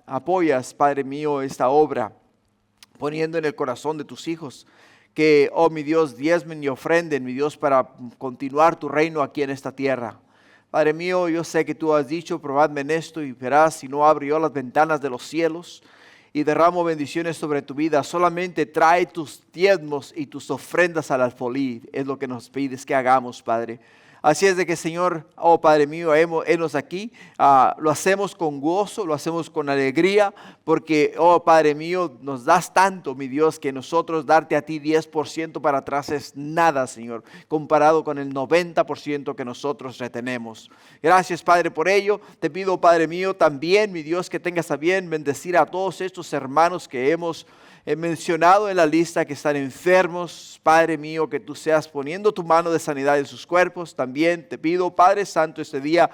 apoyas, Padre mío, esta obra, poniendo en el corazón de tus hijos que, oh mi Dios, diezmen y ofrenden, mi Dios, para continuar tu reino aquí en esta tierra. Padre mío, yo sé que tú has dicho, probadme en esto y verás si no abro yo las ventanas de los cielos y derramo bendiciones sobre tu vida. Solamente trae tus diezmos y tus ofrendas al alfolí, es lo que nos pides que hagamos, Padre. Así es de que, Señor, oh Padre mío, henos aquí, lo hacemos con gozo, lo hacemos con alegría, porque, oh Padre mío, nos das tanto, mi Dios, que nosotros darte a ti 10% para atrás es nada, Señor, comparado con el 90% que nosotros retenemos. Gracias, Padre, por ello. Te pido, Padre mío, también, mi Dios, que tengas a bien bendecir a todos estos hermanos que hemos mencionado en la lista, que están enfermos. Padre mío, que tú seas poniendo tu mano de sanidad en sus cuerpos. También te pido, Padre Santo, este día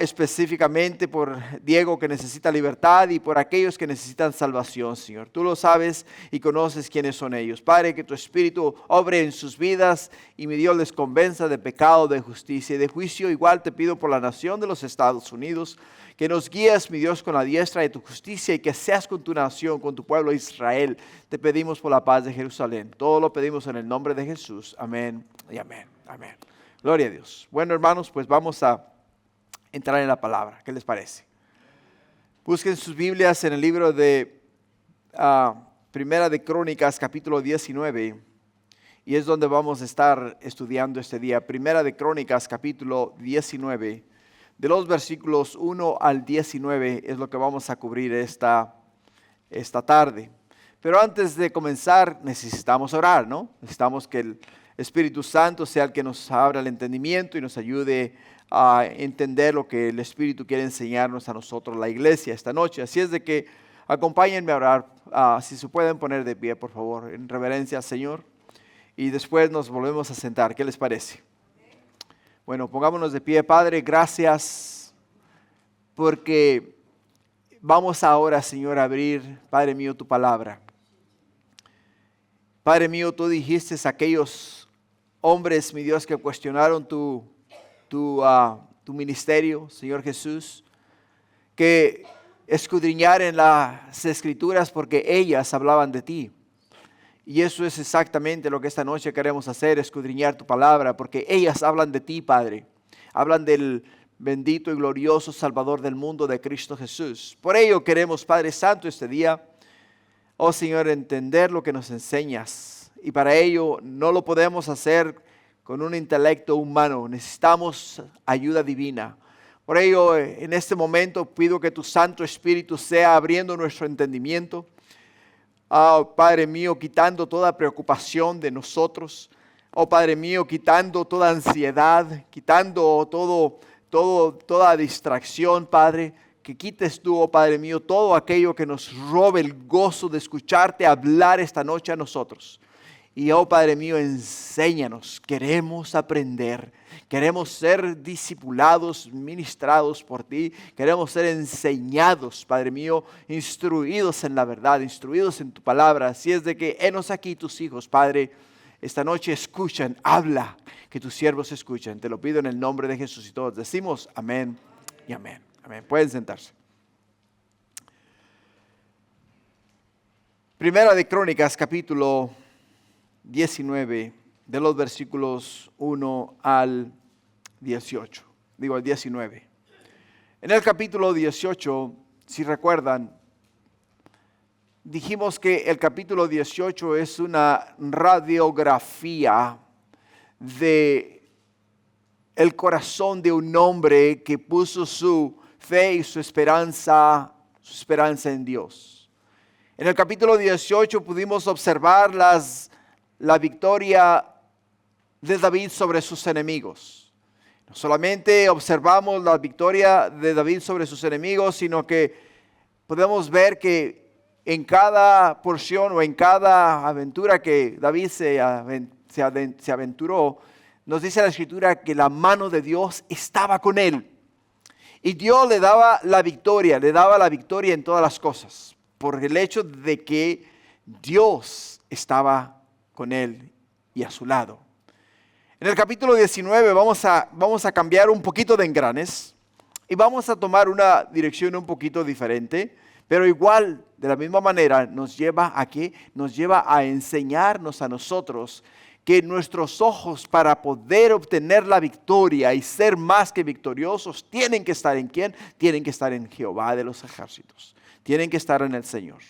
específicamente por Diego, que necesita libertad, y por aquellos que necesitan salvación, Señor. Tú lo sabes y conoces quiénes son ellos. Padre, que tu Espíritu obre en sus vidas y mi Dios les convenza de pecado, de justicia y de juicio. Igual te pido por la nación de los Estados Unidos, que nos guíes, mi Dios, con la diestra de tu justicia, y que seas con tu nación, con tu pueblo Israel. Te pedimos por la paz de Jerusalén. Todo lo pedimos en el nombre de Jesús. Amén y amén. Amén. Gloria a Dios. Bueno, hermanos, pues vamos a entrar en la palabra. ¿Qué les parece? Busquen sus Biblias en el libro de Primera de Crónicas, capítulo 19, y es donde vamos a estar estudiando este día. Primera de Crónicas, capítulo 19. De los versículos 1 al 19 es lo que vamos a cubrir esta tarde. Pero antes de comenzar necesitamos orar, ¿no? Necesitamos que el Espíritu Santo sea el que nos abra el entendimiento y nos ayude a entender lo que el Espíritu quiere enseñarnos a nosotros, la iglesia, esta noche. Así es de que acompáñenme a orar. Si se pueden poner de pie, por favor, en reverencia al Señor. Y después nos volvemos a sentar. ¿Qué les parece? Bueno, pongámonos de pie. Padre, gracias porque vamos ahora, Señor, a abrir, Padre mío, tu palabra. Padre mío, tú dijiste a aquellos hombres, mi Dios, que cuestionaron tu ministerio, Señor Jesús, que escudriñaren las Escrituras porque ellas hablaban de ti. Y eso es exactamente lo que esta noche queremos hacer, escudriñar tu palabra, porque ellas hablan de ti, Padre. Hablan del bendito y glorioso Salvador del mundo, de Cristo Jesús. Por ello queremos, Padre Santo, este día, oh Señor, entender lo que nos enseñas. Y para ello no lo podemos hacer con un intelecto humano. Necesitamos ayuda divina. Por ello, en este momento pido que tu Santo Espíritu sea abriendo nuestro entendimiento. Oh Padre mío, quitando toda preocupación de nosotros. Oh Padre mío, quitando toda ansiedad, quitando toda distracción, Padre. Que quites tú, oh Padre mío, todo aquello que nos robe el gozo de escucharte hablar esta noche a nosotros. Y oh Padre mío, enséñanos, queremos aprender, queremos ser discipulados, ministrados por ti, queremos ser enseñados, Padre mío, instruidos en la verdad, instruidos en tu palabra. Así es de que henos aquí tus hijos, Padre, esta noche escuchan, habla, que tus siervos escuchen. Te lo pido en el nombre de Jesús y todos decimos amén y amén. Amén. Pueden sentarse. Primera de Crónicas, capítulo 19, de los versículos 1 al 18. Digo, al 19. En el capítulo 18, si recuerdan, dijimos que el capítulo 18 es una radiografía de el corazón de un hombre que puso su fe y su esperanza en Dios. En el capítulo 18 pudimos observar la victoria de David sobre sus enemigos. No solamente observamos la victoria de David sobre sus enemigos, sino que podemos ver que en cada porción o en cada aventura que David se aventuró, nos dice la Escritura que la mano de Dios estaba con él. Y Dios le daba la victoria en todas las cosas, por el hecho de que Dios estaba con él y a su lado. En el capítulo 19 vamos a cambiar un poquito de engranes Y vamos a tomar una dirección un poquito diferente, pero igual, de la misma manera, nos lleva a qué? Nos lleva a enseñarnos a nosotros que nuestros ojos para poder obtener la victoria y ser más que victoriosos, tienen que estar ¿en quién? Tienen que estar en Jehová de los ejércitos. Tienen que estar en el Señor.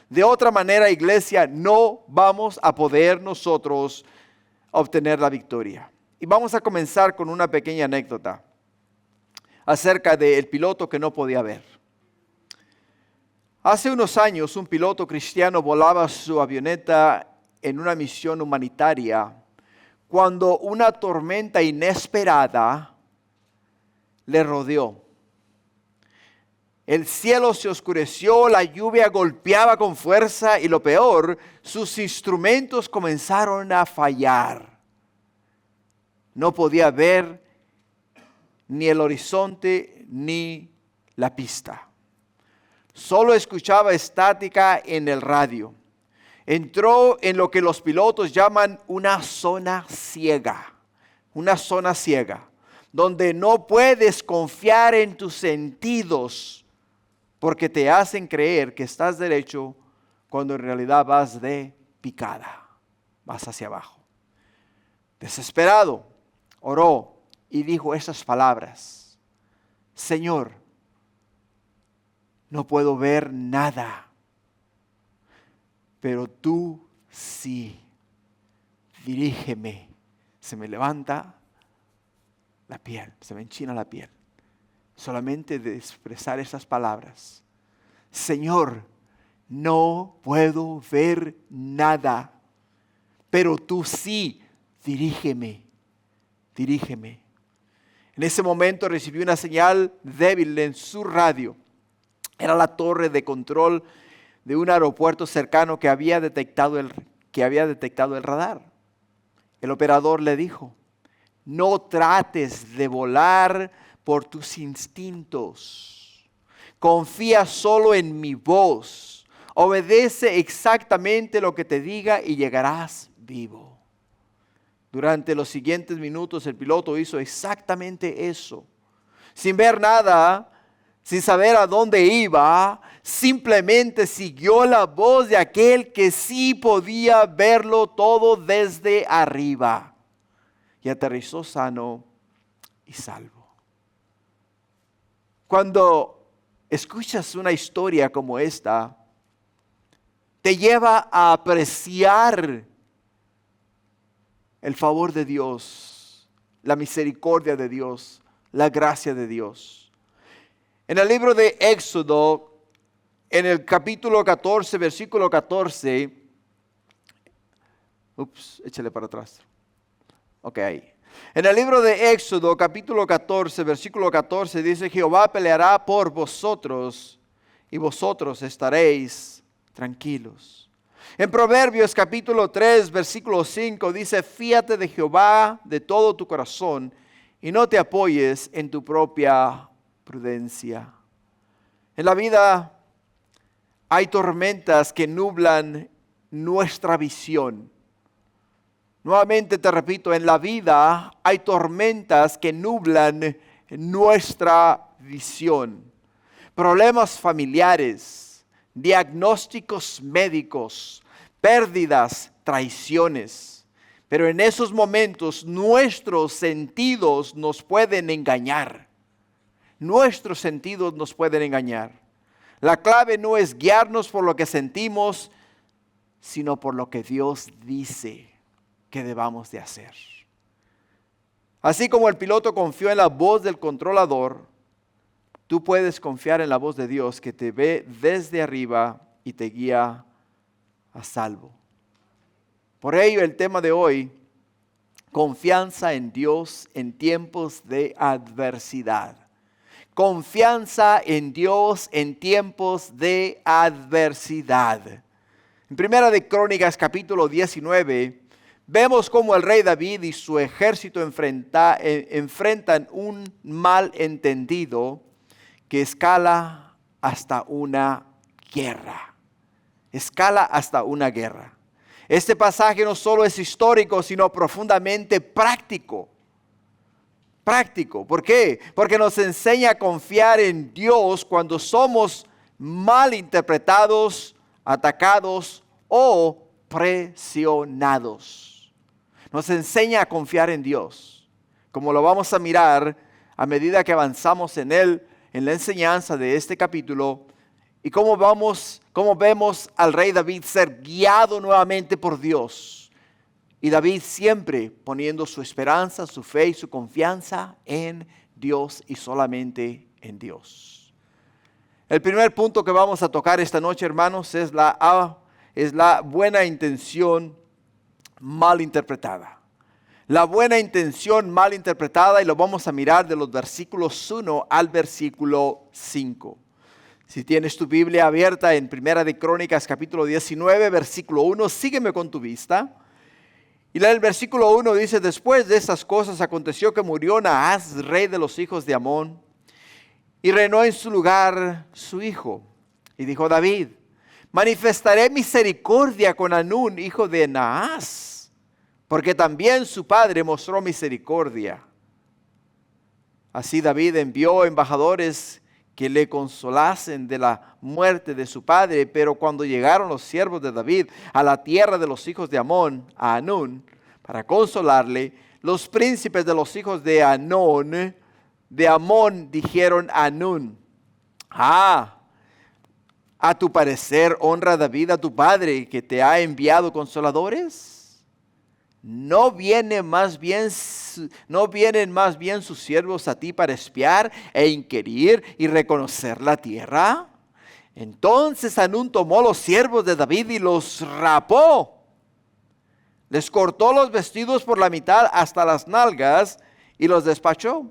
De otra manera, iglesia, no vamos a poder nosotros obtener la victoria. Y vamos a comenzar con una pequeña anécdota acerca del piloto que no podía ver. Hace unos años, un piloto cristiano volaba su avioneta en una misión humanitaria cuando una tormenta inesperada le rodeó. El cielo se oscureció, la lluvia golpeaba con fuerza y lo peor, sus instrumentos comenzaron a fallar. No podía ver ni el horizonte ni la pista. Solo escuchaba estática en el radio. Entró en lo que los pilotos llaman una zona ciega. Una zona ciega, donde no puedes confiar en tus sentidos porque te hacen creer que estás derecho cuando en realidad vas de picada, vas hacia abajo. Desesperado, oró y dijo esas palabras: Señor, no puedo ver nada, pero tú sí, dirígeme. Se me levanta la piel, se me enchina la piel, solamente de expresar esas palabras. Señor, no puedo ver nada, pero tú sí, dirígeme, dirígeme. En ese momento recibió una señal débil en su radio. Era la torre de control de un aeropuerto cercano que había detectado el radar. El operador le dijo: no trates de volar por tus instintos. Confía solo en mi voz. Obedece exactamente lo que te diga y llegarás vivo. Durante los siguientes minutos el piloto hizo exactamente eso. Sin ver nada, sin saber a dónde iba, simplemente siguió la voz de aquel que sí podía verlo todo desde arriba. Y aterrizó sano y salvo. Cuando escuchas una historia como esta, te lleva a apreciar el favor de Dios, la misericordia de Dios, la gracia de Dios. En el libro de Éxodo, en el capítulo 14, versículo 14, échale para atrás. Ok, ahí. En el libro de Éxodo, capítulo 14, versículo 14, dice: Jehová peleará por vosotros y vosotros estaréis tranquilos. En Proverbios capítulo 3, versículo 5 dice: fíate de Jehová de todo tu corazón y no te apoyes en tu propia prudencia. En la vida hay tormentas que nublan nuestra visión. Nuevamente te repito, en la vida hay tormentas que nublan nuestra visión. Problemas familiares, diagnósticos médicos, pérdidas, traiciones. Pero en esos momentos nuestros sentidos nos pueden engañar. Nuestros sentidos nos pueden engañar. La clave no es guiarnos por lo que sentimos, sino por lo que Dios dice que debamos de hacer. Así como el piloto confió en la voz del controlador, tú puedes confiar en la voz de Dios que te ve desde arriba y te guía a salvo. Por ello el tema de hoy: confianza en Dios en tiempos de adversidad. Confianza en Dios en tiempos de adversidad. En Primera de Crónicas capítulo 19 vemos cómo el rey David y su ejército enfrentan un malentendido que escala hasta una guerra. Escala hasta una guerra. Este pasaje no solo es histórico, sino profundamente práctico. práctico. ¿Por qué? Porque nos enseña a confiar en Dios cuando somos malinterpretados, atacados o presionados. Nos enseña a confiar en Dios, como lo vamos a mirar a medida que avanzamos en la enseñanza de este capítulo, y cómo vemos al rey David ser guiado nuevamente por Dios. Y David siempre poniendo su esperanza, su fe y su confianza en Dios y solamente en Dios. El primer punto que vamos a tocar esta noche, hermanos, es la buena intención mal interpretada. La buena intención mal interpretada, y lo vamos a mirar de los versículos 1 al versículo 5. Si tienes tu Biblia abierta en Primera de Crónicas capítulo 19, versículo 1, sígueme con tu vista. Y el versículo 1 dice: después de estas cosas aconteció que murió Naas, rey de los hijos de Amón, y reinó en su lugar su hijo. Y dijo David: manifestaré misericordia con Hanún, hijo de Naas, porque también su padre mostró misericordia. Así David envió embajadores que le consolasen de la muerte de su padre. Pero cuando llegaron los siervos de David a la tierra de los hijos de Amón, a Hanún, para consolarle, los príncipes de los hijos de Amón dijeron a Hanún: a tu parecer honra David a tu padre, que te ha enviado consoladores. ¿No vienen más bien sus siervos a ti para espiar e inquirir y reconocer la tierra? Entonces Hanún tomó los siervos de David y los rapó. Les cortó los vestidos por la mitad hasta las nalgas y los despachó.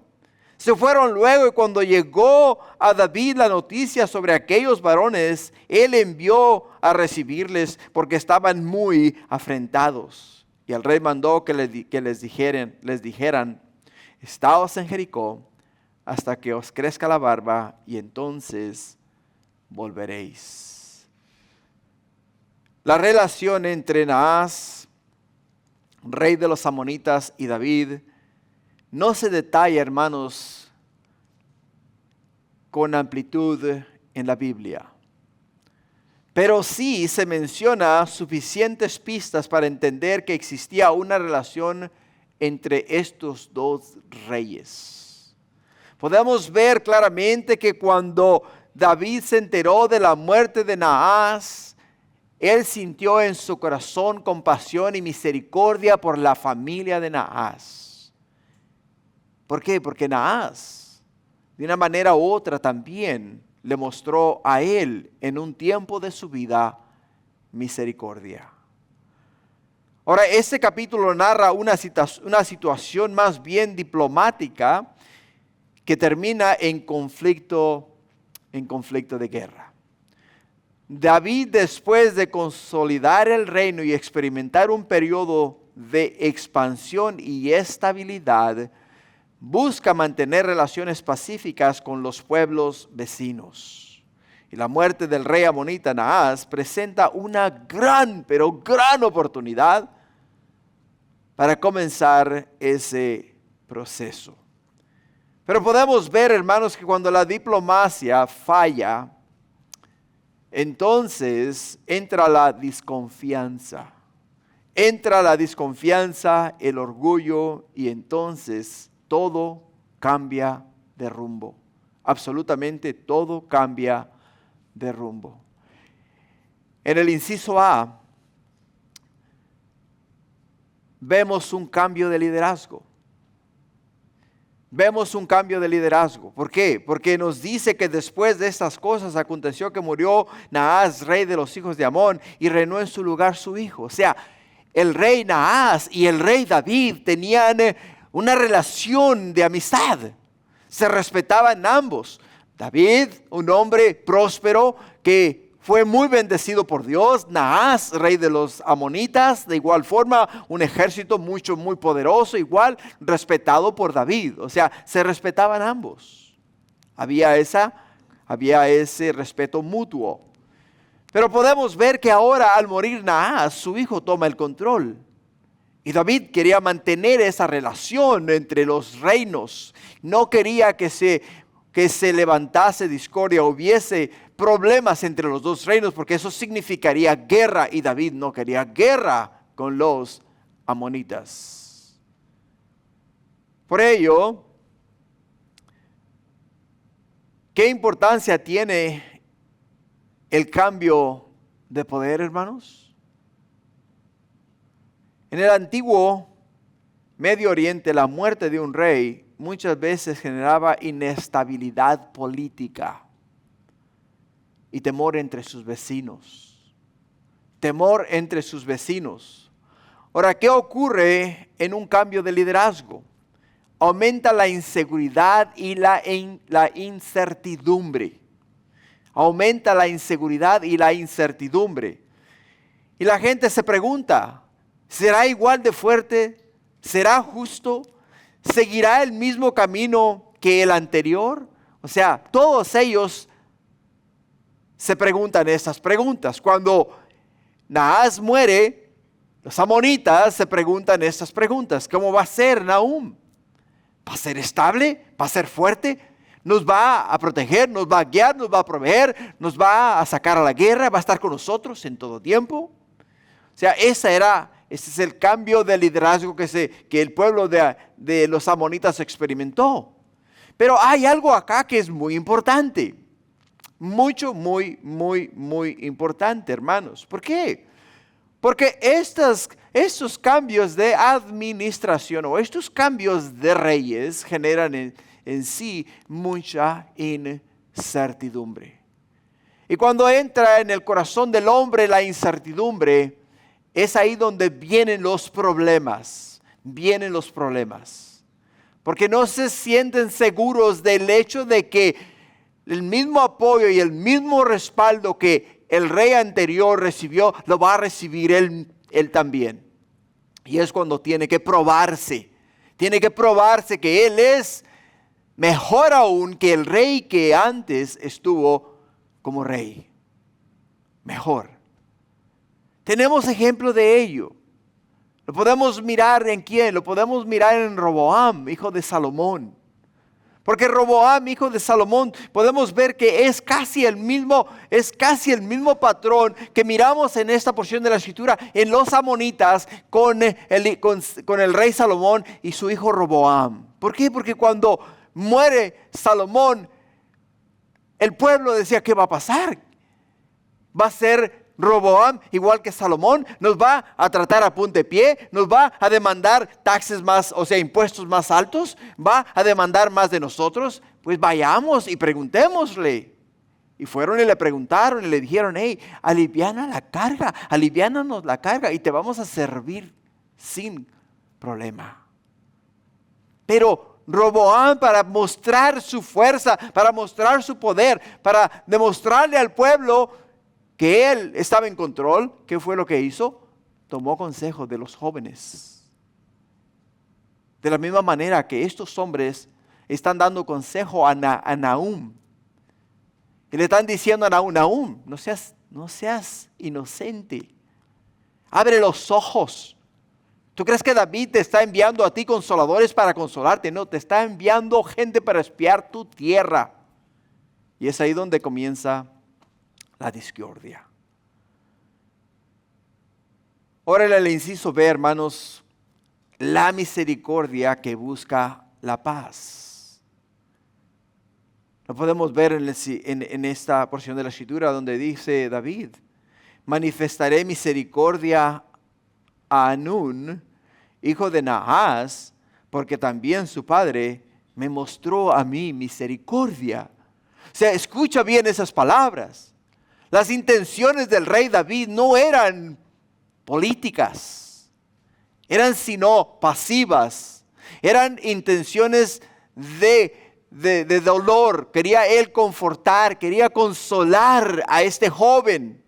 Se fueron luego, y cuando llegó a David la noticia sobre aquellos varones, él envió a recibirles porque estaban muy afrentados. Y el rey mandó que les dijeran: estaos en Jericó hasta que os crezca la barba, y entonces volveréis. La relación entre Naas, rey de los amonitas, y David no se detalla, hermanos, con amplitud en la Biblia. Pero sí se menciona suficientes pistas para entender que existía una relación entre estos dos reyes. Podemos ver claramente que cuando David se enteró de la muerte de Naas, él sintió en su corazón compasión y misericordia por la familia de Naas. ¿Por qué? Porque Naas, de una manera u otra, también le mostró a él en un tiempo de su vida misericordia. Ahora, este capítulo narra una situación más bien diplomática que termina en conflicto de guerra. David, después de consolidar el reino y experimentar un periodo de expansión y estabilidad, busca mantener relaciones pacíficas con los pueblos vecinos. Y la muerte del rey amonita Naas presenta una gran oportunidad para comenzar ese proceso. Pero podemos ver, hermanos, que cuando la diplomacia falla, entonces entra la desconfianza. El orgullo, y entonces todo cambia de rumbo. Absolutamente todo cambia de rumbo. En el inciso A, vemos un cambio de liderazgo. ¿Por qué? Porque nos dice que después de estas cosas aconteció que murió Naas, rey de los hijos de Amón, y reinó en su lugar su hijo. O sea, el rey Naas y el rey David tenían una relación de amistad. Se respetaban ambos. David, un hombre próspero que fue muy bendecido por Dios. Naas, rey de los amonitas, de igual forma, un ejército muy poderoso, igual respetado por David. O sea, se respetaban ambos. Había ese respeto mutuo. Pero podemos ver que ahora, al morir Naas, su hijo toma el control. Y David quería mantener esa relación entre los reinos. No quería que se levantase discordia, hubiese problemas entre los dos reinos, porque eso significaría guerra, y David no quería guerra con los amonitas. Por ello, ¿qué importancia tiene el cambio de poder, hermanos? En el antiguo Medio Oriente, la muerte de un rey muchas veces generaba inestabilidad política y temor entre sus vecinos. Temor entre sus vecinos. Ahora, ¿qué ocurre en un cambio de liderazgo? Aumenta la inseguridad y la incertidumbre. Aumenta la inseguridad y la incertidumbre. Y la gente se pregunta, ¿será igual de fuerte? ¿Será justo? ¿Seguirá el mismo camino que el anterior? O sea, todos ellos se preguntan estas preguntas. Cuando Naas muere, los amonitas se preguntan estas preguntas. ¿Cómo va a ser Nahum? ¿Va a ser estable? ¿Va a ser fuerte? ¿Nos va a proteger? ¿Nos va a guiar? ¿Nos va a proveer? ¿Nos va a sacar a la guerra? ¿Va a estar con nosotros en todo tiempo? O sea, ese es el cambio de liderazgo que el pueblo de los amonitas experimentó. Pero hay algo acá que es muy importante. Muy importante, hermanos. ¿Por qué? Porque estos cambios de administración o estos cambios de reyes generan en sí mucha incertidumbre. Y cuando entra en el corazón del hombre la incertidumbre, es ahí donde vienen los problemas. Vienen los problemas. Porque no se sienten seguros del hecho de que el mismo apoyo y el mismo respaldo que el rey anterior recibió, lo va a recibir él también. Y es cuando tiene que probarse que él es mejor aún que el rey que antes estuvo como rey. Mejor. Tenemos ejemplo de ello. Lo podemos mirar en quién, lo podemos mirar en Roboam, hijo de Salomón. Porque Roboam, hijo de Salomón, podemos ver que es casi el mismo patrón que miramos en esta porción de la escritura en los amonitas con el rey Salomón y su hijo Roboam. ¿Por qué? Porque cuando muere Salomón, el pueblo decía, ¿qué va a pasar? ¿Va a ser Roboam igual que Salomón? ¿Nos va a tratar a puntapié? ¿Nos va a demandar taxes más, o sea, impuestos más altos? ¿Va a demandar más de nosotros? Pues vayamos y preguntémosle. Y fueron y le preguntaron y le dijeron, hey, aliviánanos la carga y te vamos a servir sin problema. Pero Roboam, para mostrar su fuerza, para mostrar su poder, para demostrarle al pueblo que él estaba en control, ¿qué fue lo que hizo? Tomó consejo de los jóvenes. De la misma manera que estos hombres están dando consejo a Nahum. Y le están diciendo a Nahum, no seas inocente. Abre los ojos. ¿Tú crees que David te está enviando a ti consoladores para consolarte? No, te está enviando gente para espiar tu tierra. Y es ahí donde comienza la discordia. Ahora el inciso B, hermanos, la misericordia que busca la paz. Lo podemos ver en esta porción de la escritura donde dice David, manifestaré misericordia a Hanún, hijo de Naas, porque también su padre me mostró a mí misericordia. O sea, escucha bien esas palabras. Las intenciones del rey David no eran políticas, eran sino pasivas, eran intenciones de dolor. Quería él confortar, quería consolar a este joven,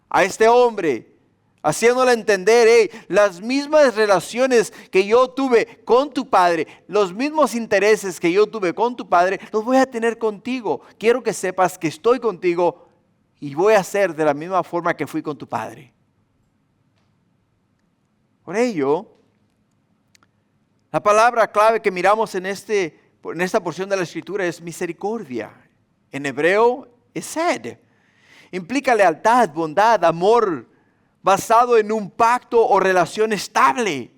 a este hombre, haciéndole entender, hey, las mismas relaciones que yo tuve con tu padre, los mismos intereses que yo tuve con tu padre, los voy a tener contigo. Quiero que sepas que estoy contigo y voy a ser de la misma forma que fui con tu padre. Por ello, La palabra clave que miramos en esta porción de la Escritura es misericordia. En hebreo es sed. Implica lealtad, bondad, amor, basado en un pacto o relación estable.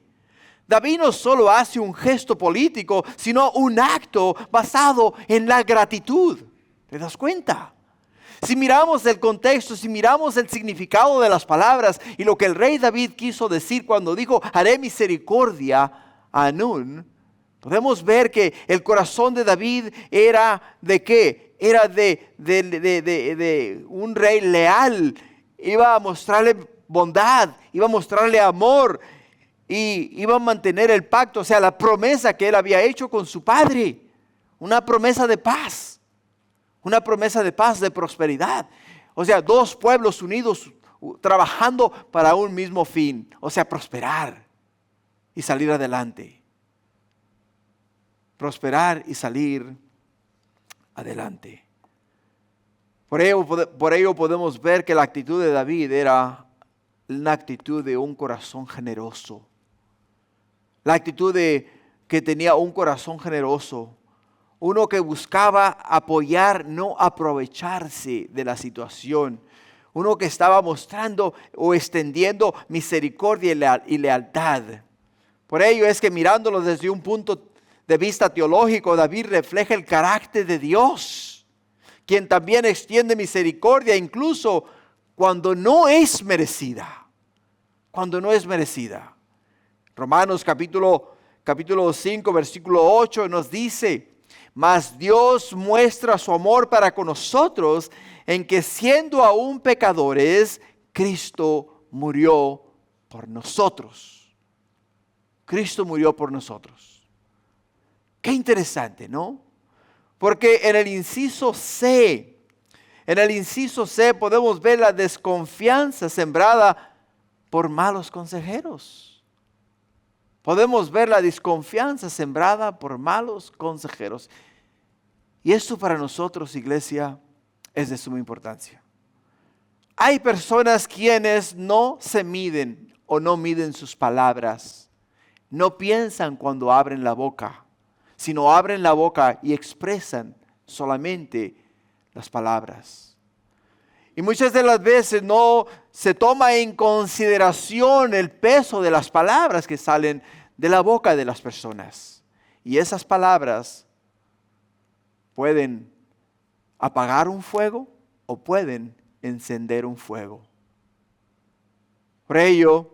David no solo hace un gesto político, sino un acto basado en la gratitud. ¿Te das cuenta? Si miramos el contexto, si miramos el significado de las palabras y lo que el rey David quiso decir cuando dijo, haré misericordia a Hanún, podemos ver que el corazón de David era ¿de qué? Era de un rey leal. Iba a mostrarle bondad, iba a mostrarle amor y iba a mantener el pacto, o sea, la promesa que él había hecho con su padre. Una promesa de paz. Una promesa de paz, de prosperidad. O sea, dos pueblos unidos trabajando para un mismo fin. O sea, prosperar y salir adelante. Prosperar y salir adelante. Por ello podemos ver que la actitud de David era una actitud de un corazón generoso. La actitud que tenía un corazón generoso. Uno que buscaba apoyar, no aprovecharse de la situación. Uno que estaba mostrando o extendiendo misericordia y lealtad. Por ello es que mirándolo desde un punto de vista teológico, David refleja el carácter de Dios, quien también extiende misericordia incluso cuando no es merecida. Cuando no es merecida. Romanos capítulo 5, versículo 8 nos dice: mas Dios muestra su amor para con nosotros en que siendo aún pecadores, Cristo murió por nosotros. Cristo murió por nosotros. Qué interesante, ¿no? Porque en el inciso C podemos ver la desconfianza sembrada por malos consejeros. Podemos ver la desconfianza sembrada por malos consejeros. Y esto para nosotros, iglesia, es de suma importancia. Hay personas quienes no se miden o no miden sus palabras. No piensan cuando abren la boca, sino abren la boca y expresan solamente las palabras. Y muchas de las veces no se toma en consideración el peso de las palabras que salen de la boca de las personas. Y esas palabras pueden apagar un fuego o pueden encender un fuego. Por ello,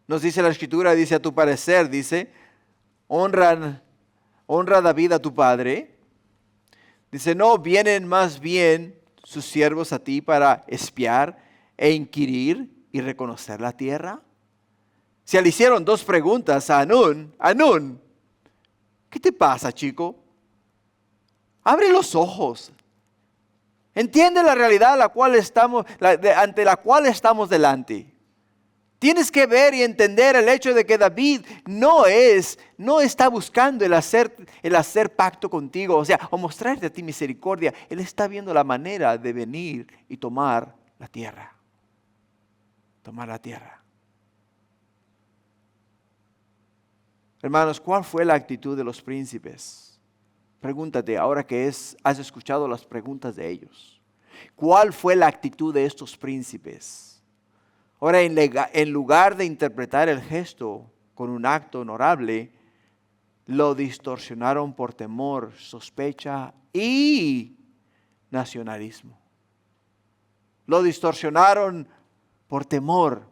nos dice la Escritura, dice a tu parecer, dice, honra David a tu padre. Dice, no vienen más bien sus siervos a ti para espiar e inquirir y reconocer la tierra. Se le hicieron dos preguntas a Hanún. Hanún, ¿qué te pasa, chico? Abre los ojos. Entiende la realidad ante la cual estamos delante. Tienes que ver y entender el hecho de que David no está buscando el hacer pacto contigo, o mostrarte a ti misericordia. Él está viendo la manera de venir y tomar la tierra. Tomar la tierra. Hermanos, ¿cuál fue la actitud de los príncipes? Pregúntate, ahora que has escuchado las preguntas de ellos. ¿Cuál fue la actitud de estos príncipes? Ahora, en lugar de interpretar el gesto con un acto honorable, lo distorsionaron por temor, sospecha y nacionalismo. Lo distorsionaron por temor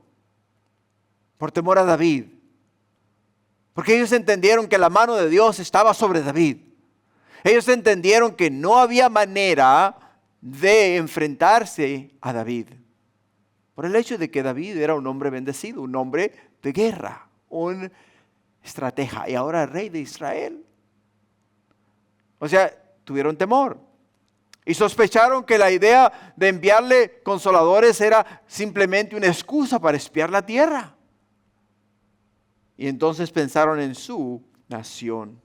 a David. Porque ellos entendieron que la mano de Dios estaba sobre David. Ellos entendieron que no había manera de enfrentarse a David. Por el hecho de que David era un hombre bendecido, un hombre de guerra, un estratega y ahora rey de Israel. Tuvieron temor. Y sospecharon que la idea de enviarle consoladores era simplemente una excusa para espiar la tierra. Y entonces pensaron en su nación.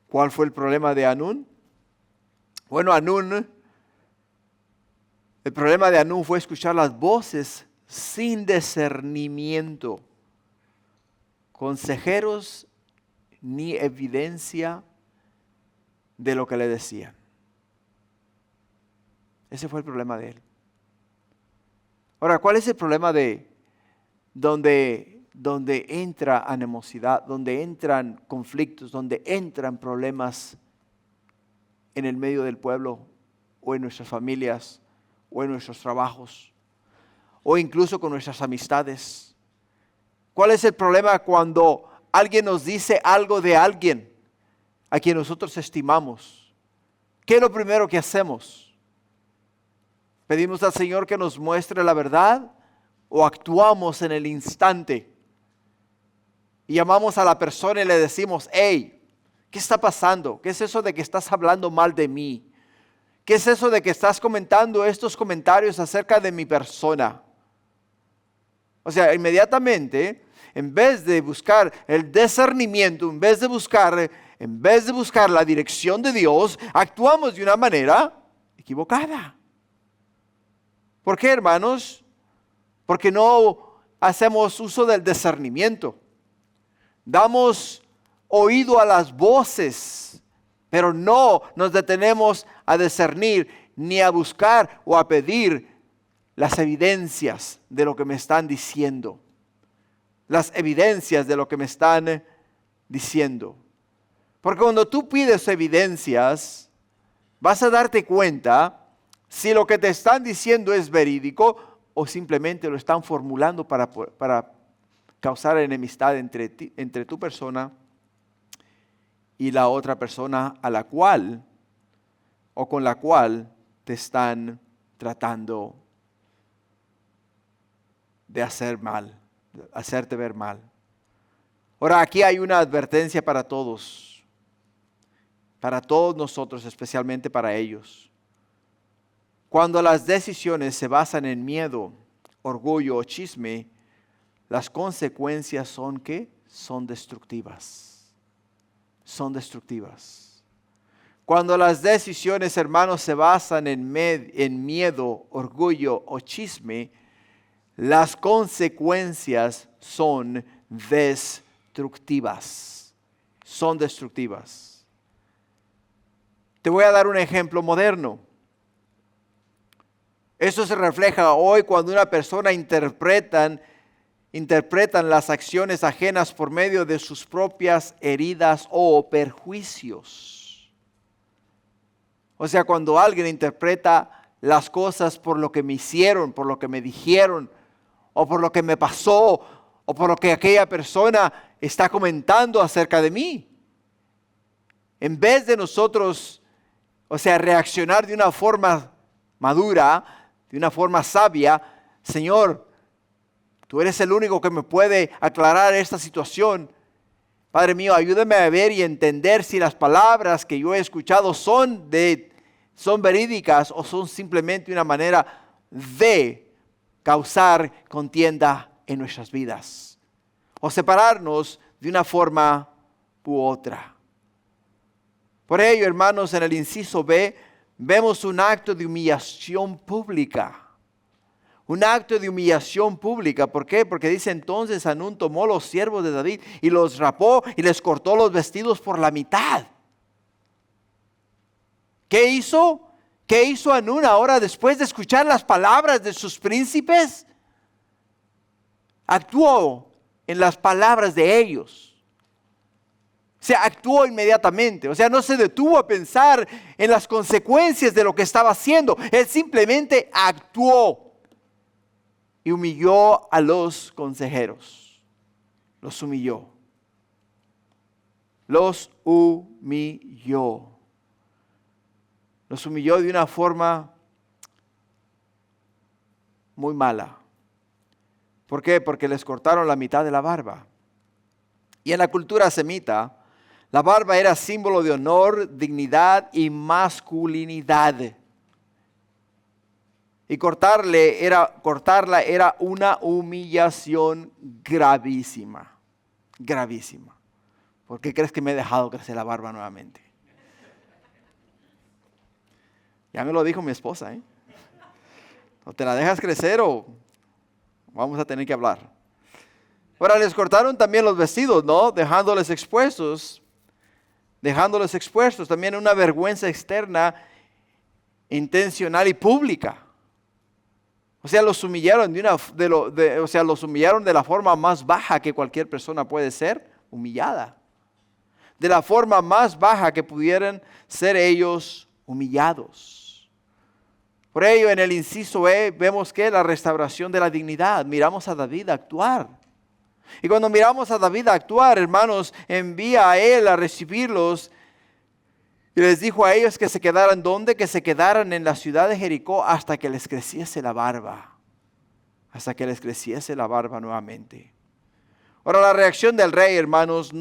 ¿Cuál fue el problema de Hanún? Bueno, el problema de Hanún fue escuchar las voces sin discernimiento, consejeros ni evidencia de lo que le decían. Ese fue el problema de él. Ahora, ¿cuál es el problema de donde entra animosidad, donde entran conflictos, donde entran problemas en el medio del pueblo o en nuestras familias o en nuestros trabajos o incluso con nuestras amistades? ¿Cuál es el problema cuando alguien nos dice algo de alguien a quien nosotros estimamos? ¿Qué es lo primero que hacemos? ¿Pedimos al Señor que nos muestre la verdad o actuamos en el instante? Y llamamos a la persona y le decimos, hey, ¿qué está pasando? ¿Qué es eso de que estás hablando mal de mí? ¿Qué es eso de que estás comentando estos comentarios acerca de mi persona? O sea, inmediatamente, en vez de buscar el discernimiento, en vez de buscar la dirección de Dios, actuamos de una manera equivocada. ¿Por qué, hermanos? Porque no hacemos uso del discernimiento. Damos oído a las voces, pero no nos detenemos a discernir ni a buscar o a pedir las evidencias de lo que me están diciendo. Las evidencias de lo que me están diciendo. Porque cuando tú pides evidencias, vas a darte cuenta si lo que te están diciendo es verídico o simplemente lo están formulando para causar enemistad entre tu persona y la otra persona a la cual o con la cual te están tratando de hacer mal, de hacerte ver mal. Ahora, aquí hay una advertencia para todos nosotros, especialmente para ellos. Cuando las decisiones se basan en miedo, orgullo o chisme, las consecuencias son ¿qué? Son destructivas. Son destructivas. Cuando las decisiones, hermanos, se basan en miedo, orgullo o chisme, las consecuencias son destructivas. Son destructivas. Te voy a dar un ejemplo moderno. Eso se refleja hoy cuando una persona interpretan las acciones ajenas por medio de sus propias heridas o perjuicios. O sea, cuando alguien interpreta las cosas por lo que me hicieron, por lo que me dijeron, o por lo que me pasó, o por lo que aquella persona está comentando acerca de mí. En vez de nosotros, reaccionar de una forma madura, de una forma sabia, Señor, tú eres el único que me puede aclarar esta situación. Padre mío, ayúdame a ver y entender si las palabras que yo he escuchado son verídicas o son simplemente una manera de causar contienda en nuestras vidas. O separarnos de una forma u otra. Por ello, hermanos, en el inciso B, vemos un acto de humillación pública. Un acto de humillación pública. ¿Por qué? Porque dice entonces Hanún tomó los siervos de David y los rapó y les cortó los vestidos por la mitad. ¿Qué hizo? ¿Qué hizo Hanún ahora después de escuchar las palabras de sus príncipes? Actuó en las palabras de ellos. Actuó inmediatamente. No se detuvo a pensar en las consecuencias de lo que estaba haciendo. Él simplemente actuó y humilló a los consejeros. Los humilló. Los humilló. Los humilló de una forma muy mala. ¿Por qué? Porque les cortaron la mitad de la barba. Y en la cultura semita, la barba era símbolo de honor, dignidad y masculinidad. Y cortarla era una humillación gravísima. Gravísima. ¿Por qué crees que me he dejado crecer la barba nuevamente? Ya me lo dijo mi esposa, ¿O te la dejas crecer o vamos a tener que hablar? Ahora les cortaron también los vestidos, ¿no? Dejándoles expuestos. También una vergüenza externa, intencional y pública. O sea, los humillaron los humillaron de la forma más baja que cualquier persona puede ser humillada. De la forma más baja que pudieran ser ellos humillados. Por ello, en el inciso E, vemos que la restauración de la dignidad. Miramos a David actuar. Y cuando miramos a David actuar, hermanos, envía a él a recibirlos. Y les dijo a ellos que se quedaran, ¿dónde? Que se quedaran en la ciudad de Jericó hasta que les creciese la barba. Hasta que les creciese la barba nuevamente. Ahora la reacción del rey, hermanos,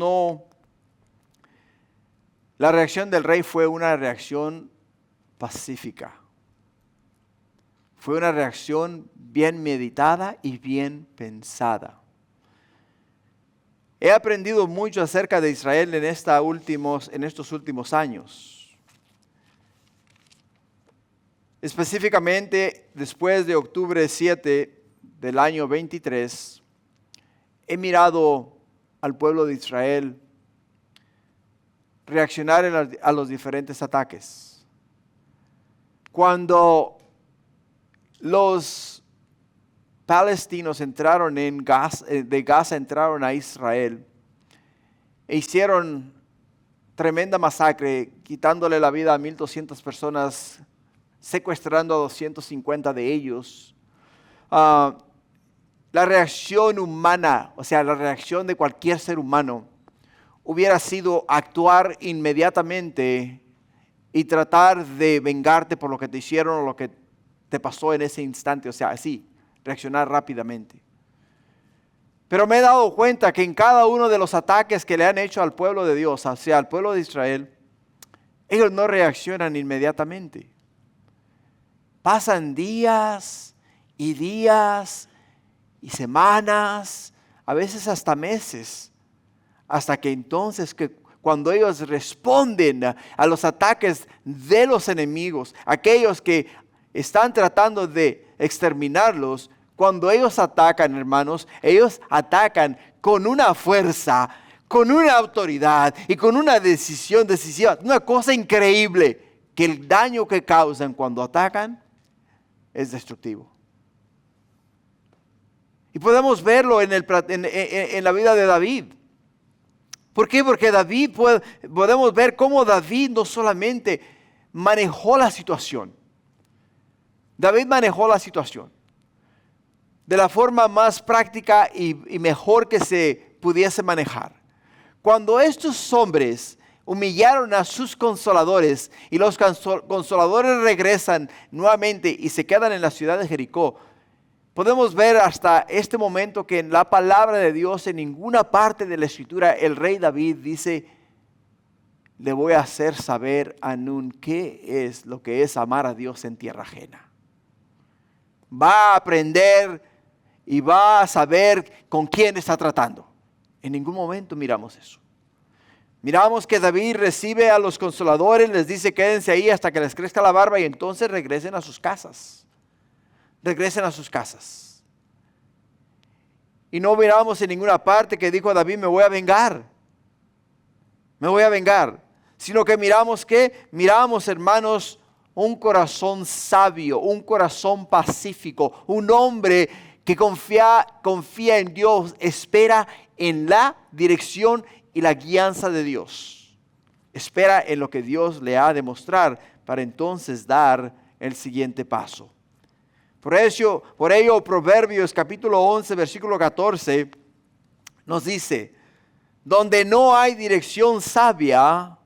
la reacción del rey fue una reacción pacífica. Fue una reacción bien meditada y bien pensada. He aprendido mucho acerca de Israel en estos últimos años. Específicamente después de octubre 7 del año 23, he mirado al pueblo de Israel reaccionar a los diferentes ataques. Cuando los palestinos entraron de Gaza entraron a Israel e hicieron tremenda masacre, quitándole la vida a 1,200 personas, secuestrando a 250 de ellos. La reacción humana, o sea, la reacción de cualquier ser humano, hubiera sido actuar inmediatamente y tratar de vengarte por lo que te hicieron o lo que te pasó en ese instante, o sea, así. Reaccionar rápidamente. Pero me he dado cuenta que en cada uno de los ataques que le han hecho al pueblo de Dios, o sea, al pueblo de Israel, ellos no reaccionan inmediatamente. Pasan días y semanas, a veces hasta meses, hasta que entonces cuando ellos responden a los ataques de los enemigos, aquellos que están tratando de exterminarlos, cuando ellos atacan, hermanos, ellos atacan con una fuerza, con una autoridad y con una decisión decisiva, una cosa increíble, que el daño que causan cuando atacan es destructivo. Y podemos verlo en la vida de David. ¿Por qué? Porque podemos ver cómo David no solamente manejó la situación. David manejó la situación de la forma más práctica y mejor que se pudiese manejar. Cuando estos hombres humillaron a sus consoladores y los consoladores regresan nuevamente y se quedan en la ciudad de Jericó, podemos ver hasta este momento que en la palabra de Dios, en ninguna parte de la escritura, el rey David dice: le voy a hacer saber a Nun qué es lo que es amar a Dios en tierra ajena. Va a aprender y va a saber con quién está tratando. En ningún momento miramos eso. Miramos que David recibe a los consoladores, les dice quédense ahí hasta que les crezca la barba y entonces regresen a sus casas. Regresen a sus casas. Y no miramos en ninguna parte que dijo David: me voy a vengar. Me voy a vengar. Sino que miramos, hermanos, un corazón sabio, un corazón pacífico, un hombre que confía en Dios, espera en la dirección y la guianza de Dios. Espera en lo que Dios le ha de mostrar para entonces dar el siguiente paso. Por ello, Proverbios capítulo 11, versículo 14, nos dice: donde no hay dirección sabia,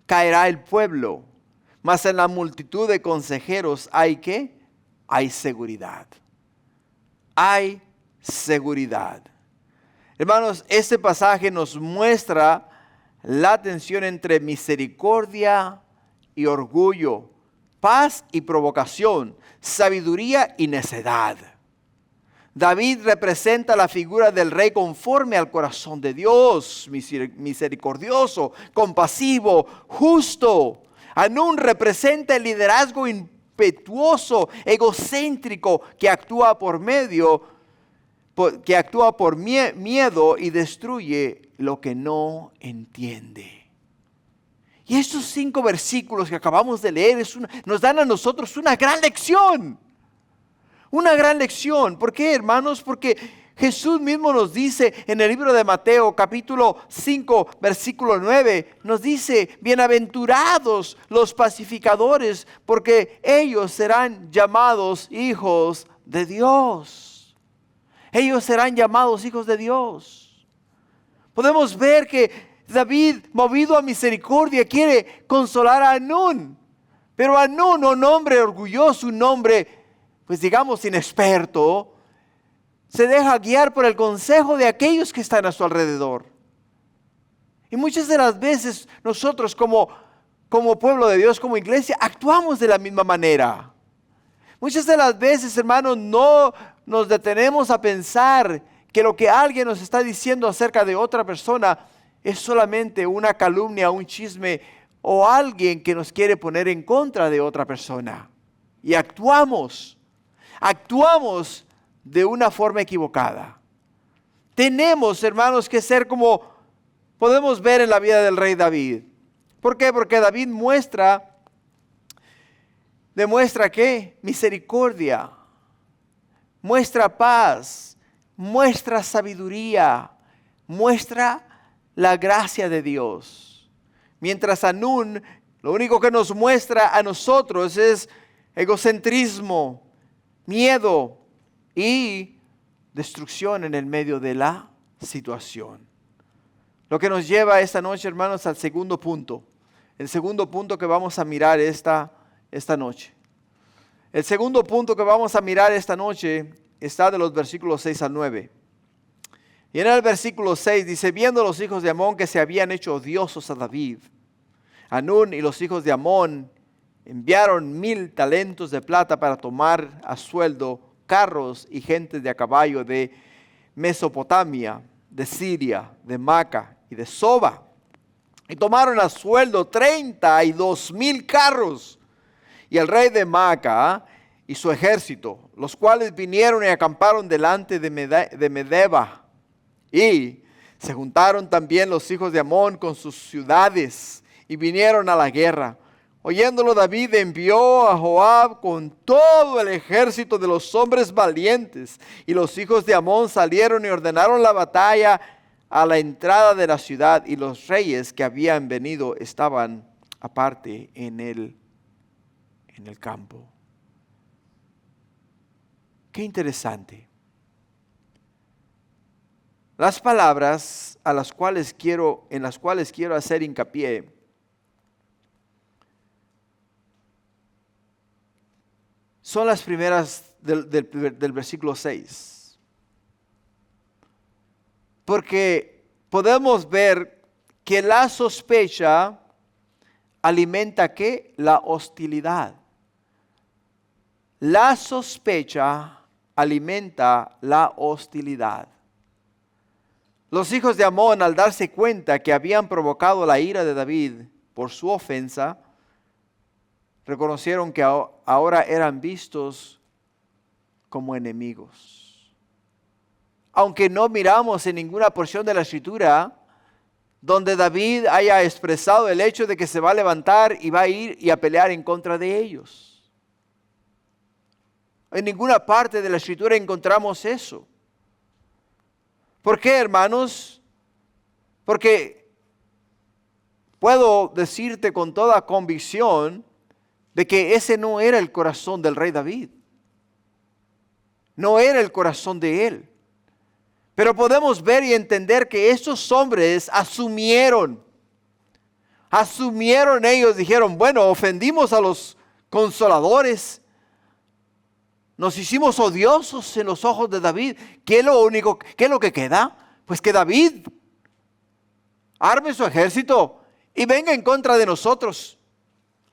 caerá el pueblo, mas en la multitud de consejeros hay ¿qué? Hay seguridad. Hay seguridad. Hermanos, este pasaje nos muestra la tensión entre misericordia y orgullo, paz y provocación, sabiduría y necedad. David representa la figura del rey conforme al corazón de Dios, misericordioso, compasivo, justo. Hanún representa el liderazgo impetuoso, egocéntrico, que actúa por medio que actúa por miedo y destruye lo que no entiende. Y estos 5 versículos que acabamos de leer nos dan a nosotros una gran lección. Una gran lección. ¿Por qué, hermanos? Porque Jesús mismo nos dice en el libro de Mateo, capítulo 5, versículo 9, nos dice: bienaventurados los pacificadores, porque ellos serán llamados hijos de Dios. Ellos serán llamados hijos de Dios. Podemos ver que David, movido a misericordia, quiere consolar a Hanún. Pero Hanún, un hombre orgulloso, un hombre, pues digamos, inexperto, se deja guiar por el consejo de aquellos que están a su alrededor. Y muchas de las veces nosotros como pueblo de Dios, como iglesia, actuamos de la misma manera. Muchas de las veces, hermanos, no nos detenemos a pensar que lo que alguien nos está diciendo acerca de otra persona es solamente una calumnia, un chisme o alguien que nos quiere poner en contra de otra persona. Y actuamos de una forma equivocada. Tenemos, hermanos, que ser como podemos ver en la vida del rey David. ¿Por qué? Porque David demuestra ¿qué? Misericordia, muestra paz, muestra sabiduría, muestra la gracia de Dios. Mientras Hanún, lo único que nos muestra a nosotros es egocentrismo, miedo y destrucción en el medio de la situación. Lo que nos lleva esta noche, hermanos, al segundo punto. El segundo punto que vamos a mirar esta noche. El segundo punto que vamos a mirar esta noche está de los versículos 6 al 9. Y en el versículo 6 dice: viendo los hijos de Amón que se habían hecho odiosos a David, Hanún y los hijos de Amón enviaron 1000 talentos de plata para tomar a sueldo carros y gentes de a caballo de Mesopotamia, de Siria, de Maca y de Soba. Y tomaron a sueldo 32,000 carros. Y el rey de Maca y su ejército, los cuales vinieron y acamparon delante de Medeba. Y se juntaron también los hijos de Amón con sus ciudades y vinieron a la guerra. Oyéndolo, David envió a Joab con todo el ejército de los hombres valientes. Y los hijos de Amón salieron y ordenaron la batalla a la entrada de la ciudad. Y los reyes que habían venido estaban aparte en el campo. Qué interesante. Las palabras en las cuales quiero hacer hincapié son las primeras del versículo 6. Porque podemos ver que la sospecha alimenta ¿qué? La hostilidad. La sospecha alimenta la hostilidad. Los hijos de Amón, al darse cuenta que habían provocado la ira de David por su ofensa, reconocieron que ahora eran vistos como enemigos. Aunque no miramos en ninguna porción de la Escritura donde David haya expresado el hecho de que se va a levantar y va a ir y a pelear en contra de ellos. En ninguna parte de la Escritura encontramos eso. ¿Por qué, hermanos? Porque puedo decirte con toda convicción de que ese no era el corazón del rey David. No era el corazón de él. Pero podemos ver y entender que estos hombres asumieron ellos, dijeron: bueno, ofendimos a los consoladores, nos hicimos odiosos en los ojos de David. ¿Qué es lo que queda? Pues que David arme su ejército y venga en contra de nosotros,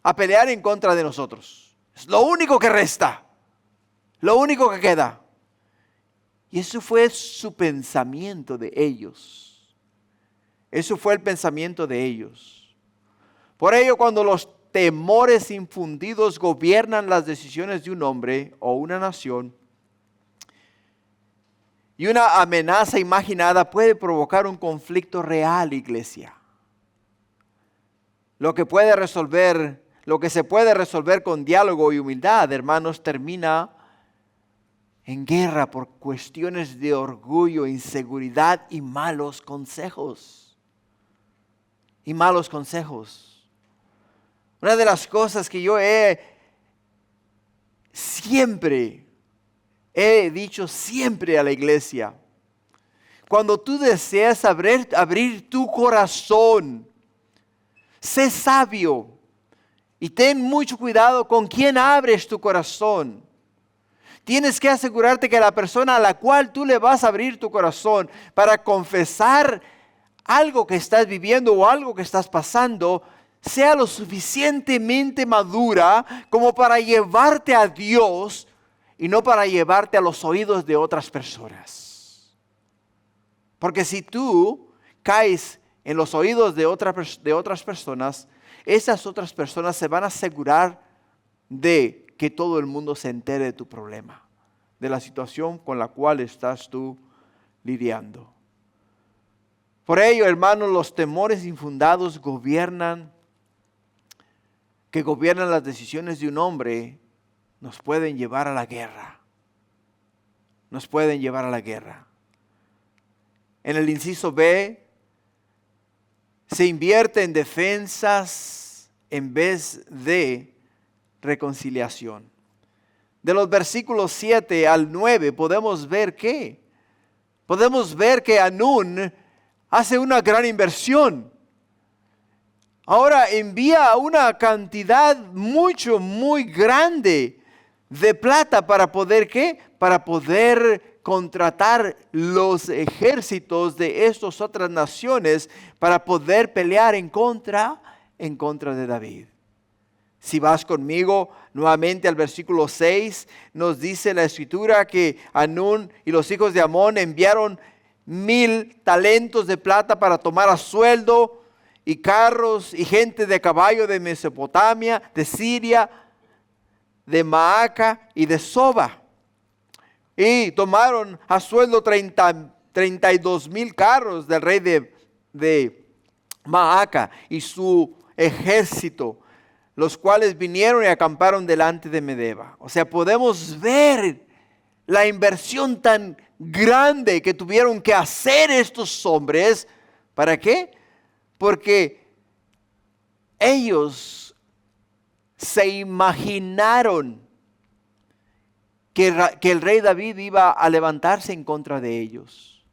a pelear en contra de nosotros. Es lo único que resta, lo único que queda. Y eso fue su pensamiento de ellos. Eso fue el pensamiento de ellos. Por ello, cuando los temores infundidos gobiernan las decisiones de un hombre o una nación, Y una amenaza imaginada puede provocar un conflicto real, iglesia. Lo que se puede resolver con diálogo y humildad, hermanos, termina en guerra por cuestiones de orgullo, inseguridad y malos consejos. Una de las cosas que yo siempre he dicho a la iglesia, cuando tú deseas abrir tu corazón, sé sabio y ten mucho cuidado con quién abres tu corazón. Tienes que asegurarte que la persona a la cual tú le vas a abrir tu corazón para confesar algo que estás viviendo o algo que estás pasando, sea lo suficientemente madura como para llevarte a Dios y no para llevarte a los oídos de otras personas. Porque si tú caes en los oídos de otras personas, esas otras personas se van a asegurar de que todo el mundo se entere de tu problema, de la situación con la cual estás tú lidiando. Por ello, hermanos, los temores infundados que gobiernan las decisiones de un hombre, nos pueden llevar a la guerra. En el inciso B, se invierte en defensas en vez de reconciliación. De los versículos 7 al 9 podemos ver que Hanún hace una gran inversión. Ahora envía una cantidad muy grande de plata para poder ¿qué? Para poder contratar los ejércitos de estas otras naciones para poder pelear en contra de David. Si vas conmigo nuevamente al versículo 6, nos dice la escritura que Hanún y los hijos de Amón enviaron 1,000 talentos de plata para tomar a sueldo y carros y gente de caballo de Mesopotamia, de Siria, de Maaca y de Soba. Y tomaron a sueldo 32,000 carros del rey de Maaca y su ejército, los cuales vinieron y acamparon delante de Medeba. O sea, podemos ver la inversión tan grande que tuvieron que hacer estos hombres. ¿Para qué? Porque ellos se imaginaron que el rey David iba a levantarse en contra de ellos.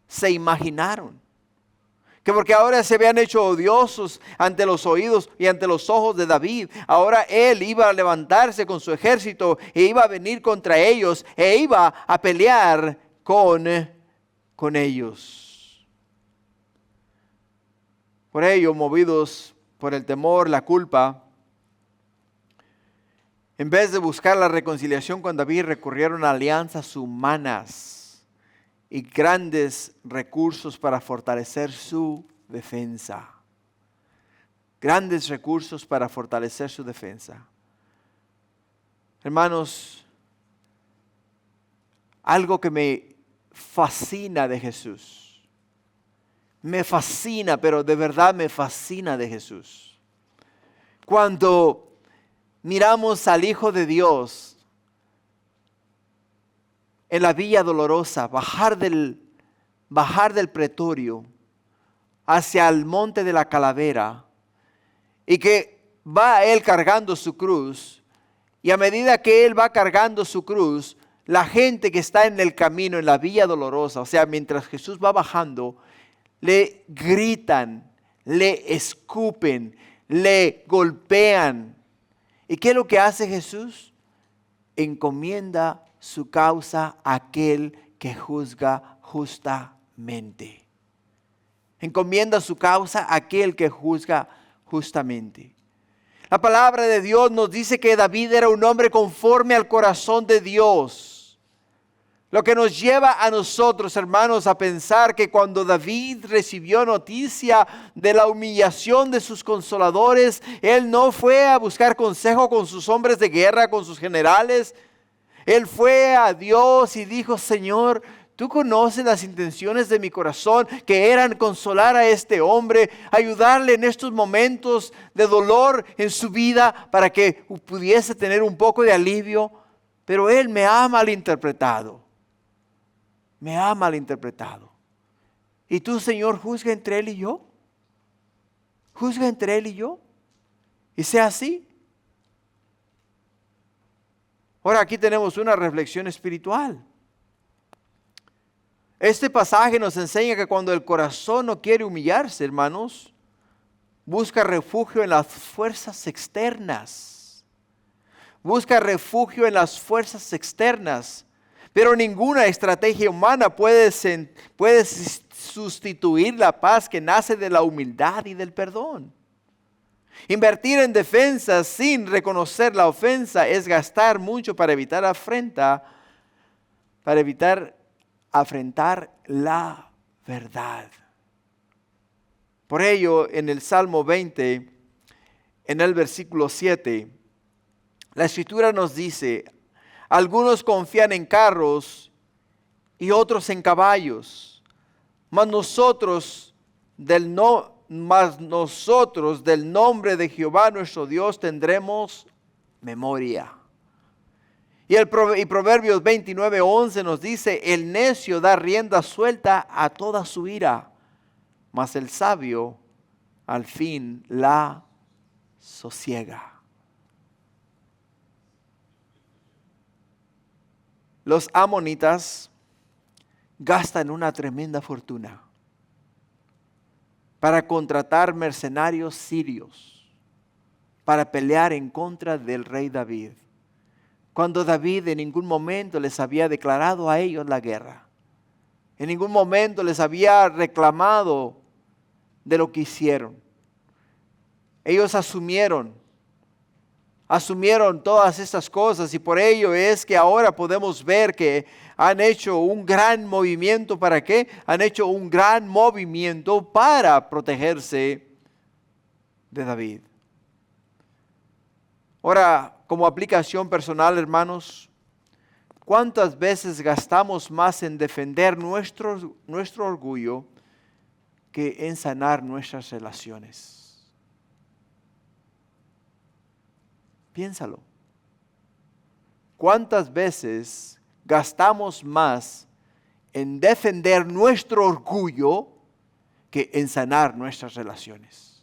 Se imaginaron que porque ahora se habían hecho odiosos ante los oídos y ante los ojos de David, ahora él iba a levantarse con su ejército e iba a venir contra ellos e iba a pelear con ellos. Por ello, movidos por el temor, la culpa, en vez de buscar la reconciliación con David, recurrieron a alianzas humanas y grandes recursos para fortalecer su defensa. Hermanos, algo que me fascina de Jesús, pero de verdad me fascina de Jesús. Cuando miramos al Hijo de Dios en la Villa Dolorosa, bajar del pretorio hacia el monte de la calavera, y que va él cargando su cruz, y a medida que él va cargando su cruz, la gente que está en el camino, en la Villa Dolorosa, o sea, mientras Jesús va bajando, le gritan, le escupen, le golpean. ¿Y qué es lo que hace Jesús? Encomienda su causa a aquel que juzga justamente. Encomienda su causa a aquel que juzga justamente. La palabra de Dios nos dice que David era un hombre conforme al corazón de Dios. Lo que nos lleva a nosotros, hermanos, a pensar que cuando David recibió noticia de la humillación de sus consoladores, él no fue a buscar consejo con sus hombres de guerra, con sus generales. Él fue a Dios y dijo: Señor, Tú conoces las intenciones de mi corazón, que eran consolar a este hombre, ayudarle en estos momentos de dolor en su vida para que pudiese tener un poco de alivio. Pero él me ha malinterpretado. Me ha malinterpretado. Y tú, Señor, juzga entre él y yo. Juzga entre él y yo. Y sea así. Ahora aquí tenemos una reflexión espiritual. Este pasaje nos enseña que cuando el corazón no quiere humillarse, hermanos, busca refugio en las fuerzas externas. Busca refugio en las fuerzas externas. Pero ninguna estrategia humana puede sustituir la paz que nace de la humildad y del perdón. Invertir en defensa sin reconocer la ofensa es gastar mucho para evitar afrentar la verdad. Por ello, en el Salmo 20, en el versículo 7, la Escritura nos dice: algunos confían en carros y otros en caballos, mas nosotros del nombre de Jehová nuestro Dios tendremos memoria. Y Proverbios 29:11 nos dice: el necio da rienda suelta a toda su ira, mas el sabio al fin la sosiega. Los amonitas gastan una tremenda fortuna para contratar mercenarios sirios para pelear en contra del rey David, cuando David en ningún momento les había declarado a ellos la guerra. En ningún momento les había reclamado de lo que hicieron. Ellos asumieron todas estas cosas, y por ello es que ahora podemos ver que han hecho un gran movimiento. ¿Para qué? Han hecho un gran movimiento para protegerse de David. Ahora, como aplicación personal, hermanos, ¿cuántas veces gastamos más en defender nuestro orgullo que en sanar nuestras relaciones? Piénsalo. ¿Cuántas veces gastamos más en defender nuestro orgullo que en sanar nuestras relaciones?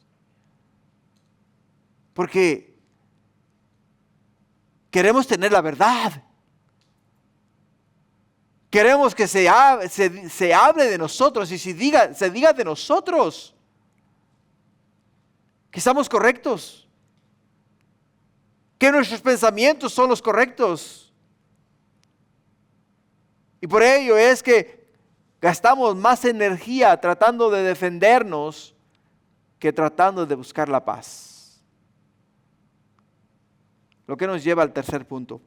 Porque queremos tener la verdad. Queremos que se hable de nosotros y se diga de nosotros que estamos correctos, que nuestros pensamientos son los correctos. Y por ello es que gastamos más energía tratando de defendernos que tratando de buscar la paz. Lo que nos lleva al tercer punto.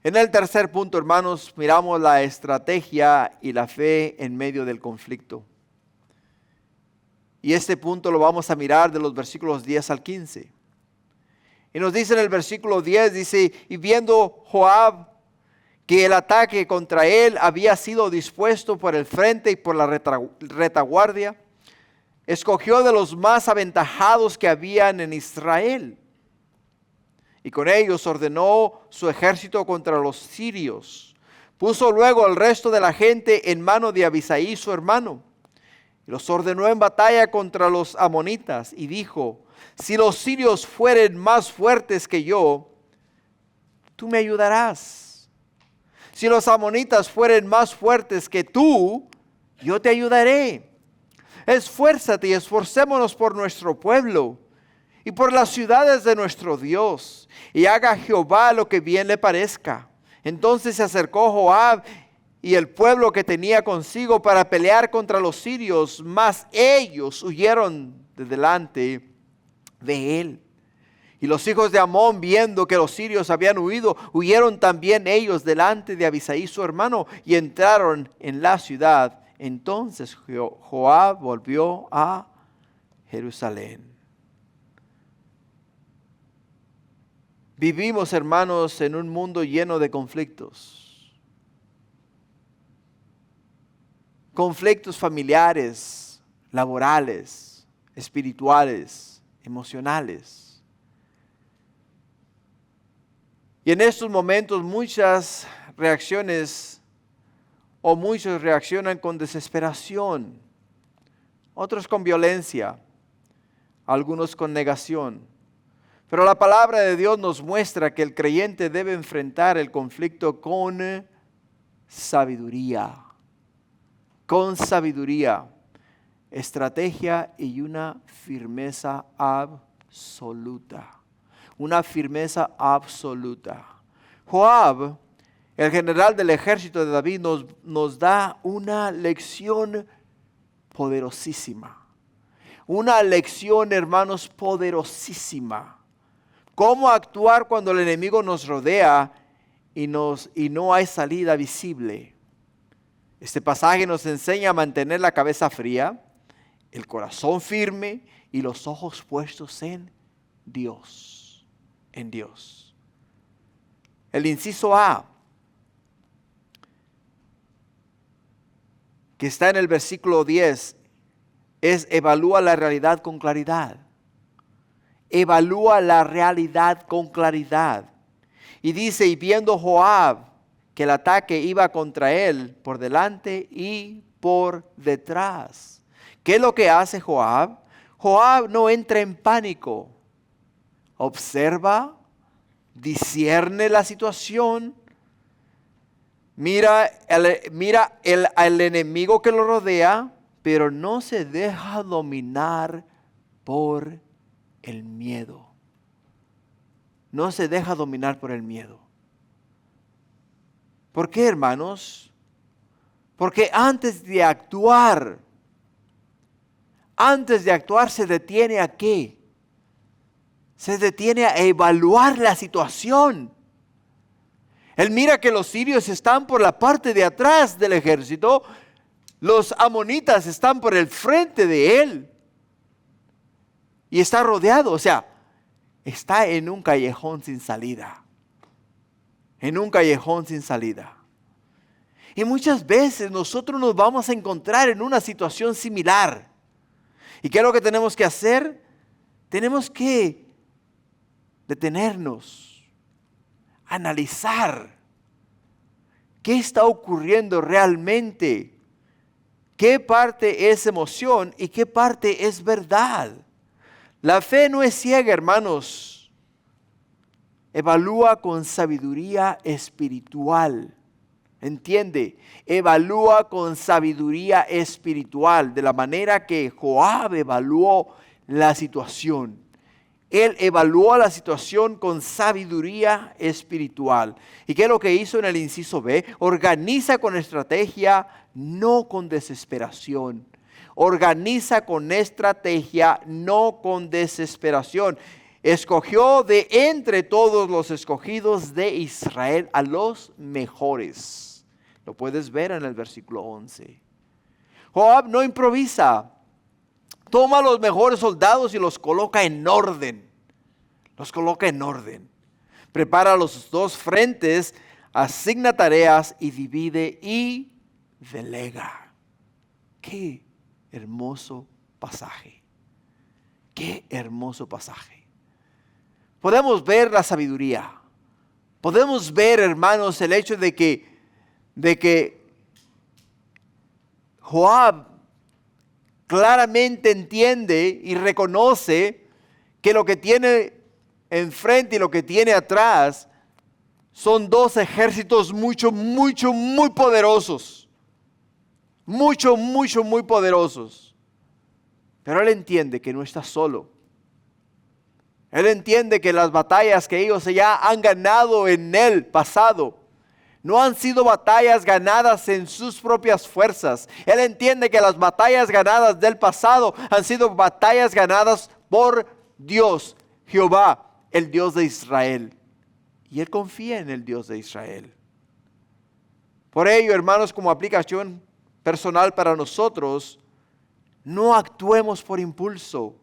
En el tercer punto, hermanos, miramos la estrategia y la fe en medio del conflicto. Y este punto lo vamos a mirar de los versículos 10 al 15. Y nos dice en el versículo 10, dice: y viendo Joab que el ataque contra él había sido dispuesto por el frente y por la retaguardia, escogió de los más aventajados que habían en Israel. Y con ellos ordenó su ejército contra los sirios. Puso luego al resto de la gente en mano de Abisai su hermano. Y los ordenó en batalla contra los amonitas. Y dijo: si los sirios fueren más fuertes que yo, tú me ayudarás. Si los amonitas fueren más fuertes que tú, yo te ayudaré. Esfuérzate y esforcémonos por nuestro pueblo y por las ciudades de nuestro Dios, y haga Jehová lo que bien le parezca. Entonces se acercó Joab y el pueblo que tenía consigo para pelear contra los sirios, mas ellos huyeron de delante de él. Y los hijos de Amón, viendo que los sirios habían huido, huyeron también ellos delante de Abisai su hermano, y entraron en la ciudad. Entonces Joab volvió a Jerusalén. Vivimos, hermanos, en un mundo lleno de conflictos. conflictos familiares, laborales, espirituales, emocionales. Y en estos momentos muchos reaccionan con desesperación, otros con violencia, algunos con negación. Pero la palabra de Dios nos muestra que el creyente debe enfrentar el conflicto con sabiduría, estrategia y una firmeza absoluta. Una firmeza absoluta. Joab, el general del ejército de David, nos da una lección poderosísima. Una lección, hermanos, poderosísima. Cómo actuar cuando el enemigo nos rodea y no hay salida visible. Este pasaje nos enseña a mantener la cabeza fría, el corazón firme y los ojos puestos en Dios. En Dios. El inciso A, que está en el versículo 10, es evalúa la realidad con claridad. Evalúa la realidad con claridad. Y dice, y viendo Joab que el ataque iba contra él por delante y por detrás. ¿Qué es lo que hace Joab? Joab no entra en pánico. Observa, discierne la situación, mira al enemigo que lo rodea, pero no se deja dominar por el miedo. No se deja dominar por el miedo. ¿Por qué, hermanos? Porque antes de actuar se detiene a qué? Se detiene a evaluar la situación. Él mira que los sirios están por la parte de atrás del ejército, los amonitas están por el frente de él. Y está rodeado, o sea, está en un callejón sin salida. En un callejón sin salida. Y muchas veces nosotros nos vamos a encontrar en una situación similar. ¿Y qué es lo que tenemos que hacer? Tenemos que detenernos, analizar qué está ocurriendo realmente, qué parte es emoción y qué parte es verdad. La fe no es ciega, hermanos. Evalúa con sabiduría espiritual. ¿Entiende? Evalúa con sabiduría espiritual, de la manera que Joab evaluó la situación. Él evaluó la situación con sabiduría espiritual. ¿Y qué es lo que hizo en el inciso B? Organiza con estrategia, no con desesperación. Organiza con estrategia, no con desesperación. Escogió de entre todos los escogidos de Israel a los mejores. Lo puedes ver en el versículo 11. Joab no improvisa. Toma los mejores soldados y los coloca en orden. Los coloca en orden. Prepara los dos frentes, asigna tareas y divide y delega. Qué hermoso pasaje. Qué hermoso pasaje. Podemos ver la sabiduría. Podemos ver, hermanos, el hecho de que Joab claramente entiende y reconoce que lo que tiene enfrente y lo que tiene atrás son dos ejércitos muy poderosos. Muy poderosos. Pero él entiende que no está solo. Él entiende que las batallas que ellos ya han ganado en el pasado no han sido batallas ganadas en sus propias fuerzas. Él entiende que las batallas ganadas del pasado han sido batallas ganadas por Dios, Jehová, el Dios de Israel. Y él confía en el Dios de Israel. Por ello, hermanos, como aplicación personal para nosotros, no actuemos por impulso.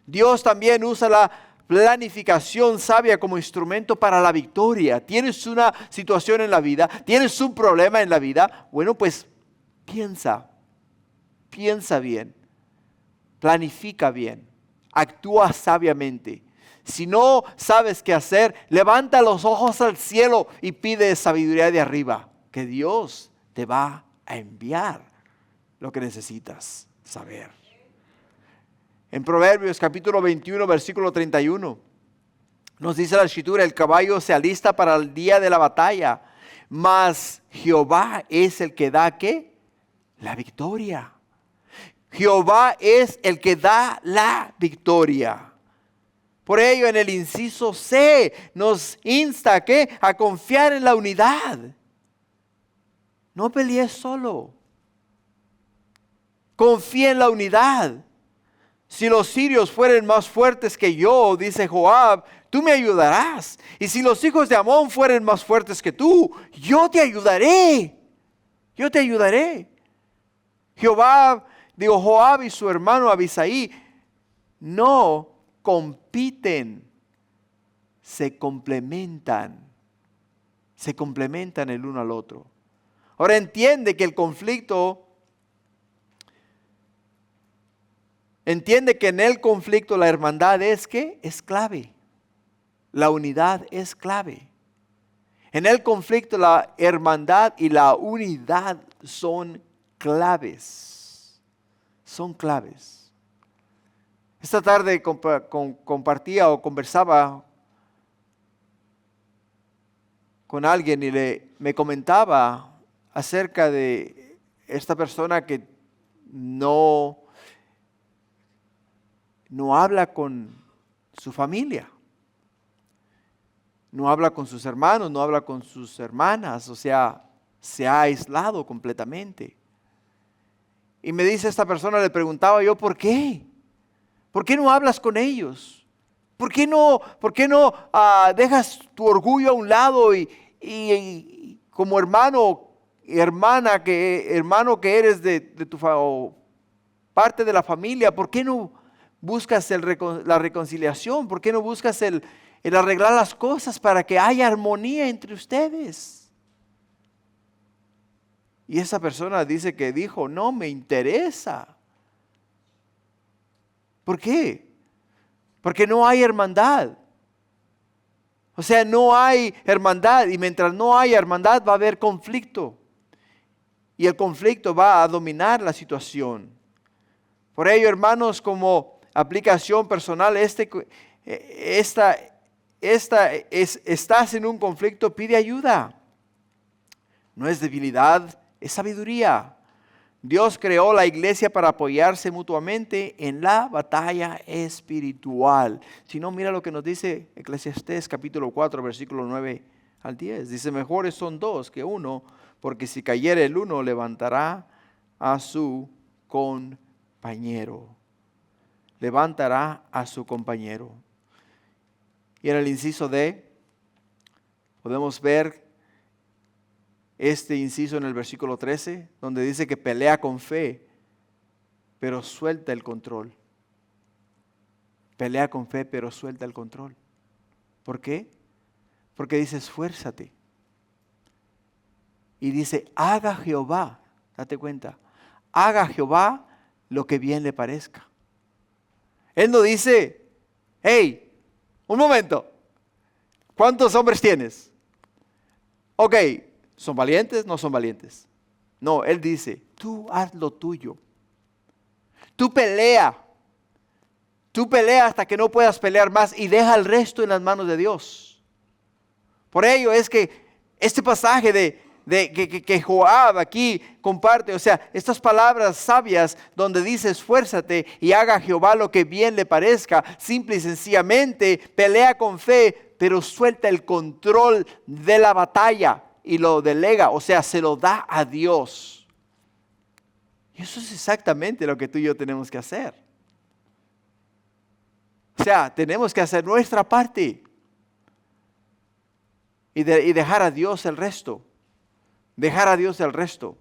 Dios también usa la planificación sabia como instrumento para la victoria. Tienes una situación en la vida, tienes un problema en la vida, bueno, pues piensa bien, planifica bien, actúa sabiamente. Si no sabes qué hacer, levanta los ojos al cielo y pide sabiduría de arriba, que Dios te va a enviar lo que necesitas saber. En Proverbios capítulo 21, versículo 31, nos dice la escritura: el caballo se alista para el día de la batalla, mas Jehová es el que da, ¿qué? La victoria. Jehová es el que da la victoria. Por ello, en el inciso C nos insta ¿qué? A confiar en la unidad. No pelees solo. Confía en la unidad. Si los sirios fueren más fuertes que yo, dice Joab, tú me ayudarás. Y si los hijos de Amón fueren más fuertes que tú, yo te ayudaré. Yo te ayudaré. Joab y su hermano Abisaí no compiten, se complementan el uno al otro. Ahora entiende que en el conflicto la hermandad es clave. La unidad es clave. En el conflicto la hermandad y la unidad son claves. Son claves. Esta tarde compartía o conversaba con alguien y me comentaba acerca de esta persona que no habla con su familia, no habla con sus hermanos, no habla con sus hermanas, o sea, se ha aislado completamente. Y me dice esta persona, le preguntaba yo, ¿por qué? ¿Por qué no hablas con ellos? ¿Por qué no dejas tu orgullo a un lado y como hermano que eres de tu parte de la familia, ¿por qué no buscas la reconciliación? ¿Por qué no buscas el arreglar las cosas para que haya armonía entre ustedes? Y esa persona dijo, no me interesa. ¿Por qué? Porque no hay hermandad. O sea, no hay hermandad, y mientras no haya hermandad va a haber conflicto. Y el conflicto va a dominar la situación. Por ello, hermanos, como aplicación personal, estás en un conflicto, pide ayuda. No es debilidad, es sabiduría. Dios creó la iglesia para apoyarse mutuamente en la batalla espiritual. Si no, mira lo que nos dice Eclesiastés capítulo 4, versículo 9 al 10. Dice, mejores son dos que uno, porque si cayere el uno, levantará a su compañero. Levantará a su compañero. Y en el inciso D, podemos ver este inciso en el versículo 13, donde dice que pelea con fe, pero suelta el control. Pelea con fe, pero suelta el control. ¿Por qué? Porque dice, esfuérzate. Y dice, haga Jehová, date cuenta, haga Jehová lo que bien le parezca. Él no dice, hey, un momento, ¿cuántos hombres tienes? Ok, ¿son valientes? No son valientes. No, Él dice, tú haz lo tuyo. Tú pelea hasta que no puedas pelear más y deja el resto en las manos de Dios. Por ello es que este pasaje que Joab aquí comparte, o sea, estas palabras sabias donde dice esfuérzate y haga Jehová lo que bien le parezca, simple y sencillamente pelea con fe, pero suelta el control de la batalla y lo delega, o sea, se lo da a Dios. Y eso es exactamente lo que tú y yo tenemos que hacer. O sea, tenemos que hacer nuestra parte y dejar a Dios el resto. Dejar a Dios el resto.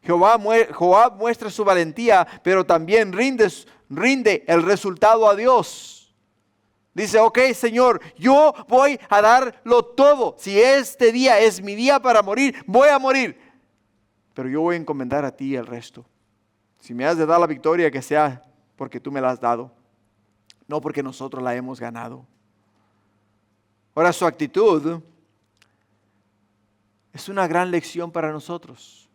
Joab muestra su valentía, pero también rinde el resultado a Dios. Dice, ok, Señor, yo voy a darlo todo. Si este día es mi día para morir, voy a morir. pero yo voy a encomendar a ti el resto. Si me has de dar la victoria, que sea porque tú me la has dado, no porque nosotros la hemos ganado. Ahora, su actitud es una gran lección para nosotros.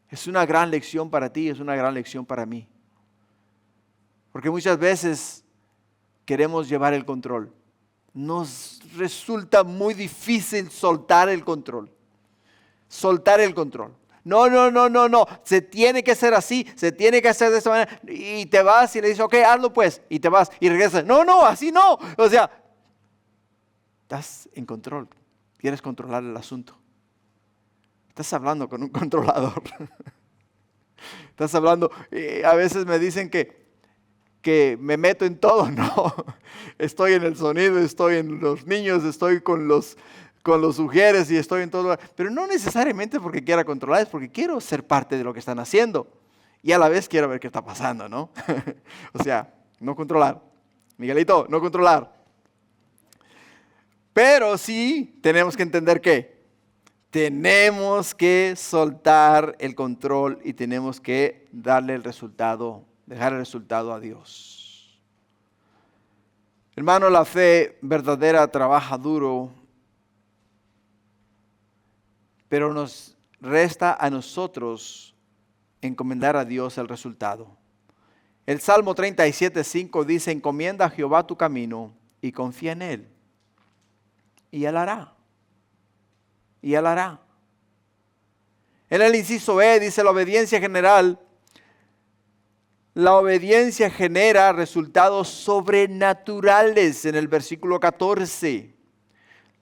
Es una gran lección para ti, es una gran lección para mí. Porque muchas veces queremos llevar el control. Nos resulta muy difícil soltar el control. Soltar el control. No. Se tiene que hacer así, se tiene que hacer de esta manera. Y te vas y le dices, ok, hazlo pues. Y te vas y regresas. No, así no. O sea, estás en control. Quieres controlar el asunto. Estás hablando con un controlador. Estás hablando, a veces me dicen que me meto en todo. No, estoy en el sonido, estoy en los niños, estoy con los sugieres y estoy en todo. Pero no necesariamente porque quiera controlar, es porque quiero ser parte de lo que están haciendo. Y a la vez quiero ver qué está pasando, ¿no? O sea, no controlar. Miguelito, no controlar. Pero sí tenemos que entender que tenemos que soltar el control y tenemos que darle el resultado, dejar el resultado a Dios. Hermano, la fe verdadera trabaja duro, pero nos resta a nosotros encomendar a Dios el resultado. El Salmo 37:5 dice, encomienda a Jehová tu camino y confía en Él. Y Él hará. Y Él hará. En el inciso E dice la obediencia general. La obediencia genera resultados sobrenaturales en el versículo 14.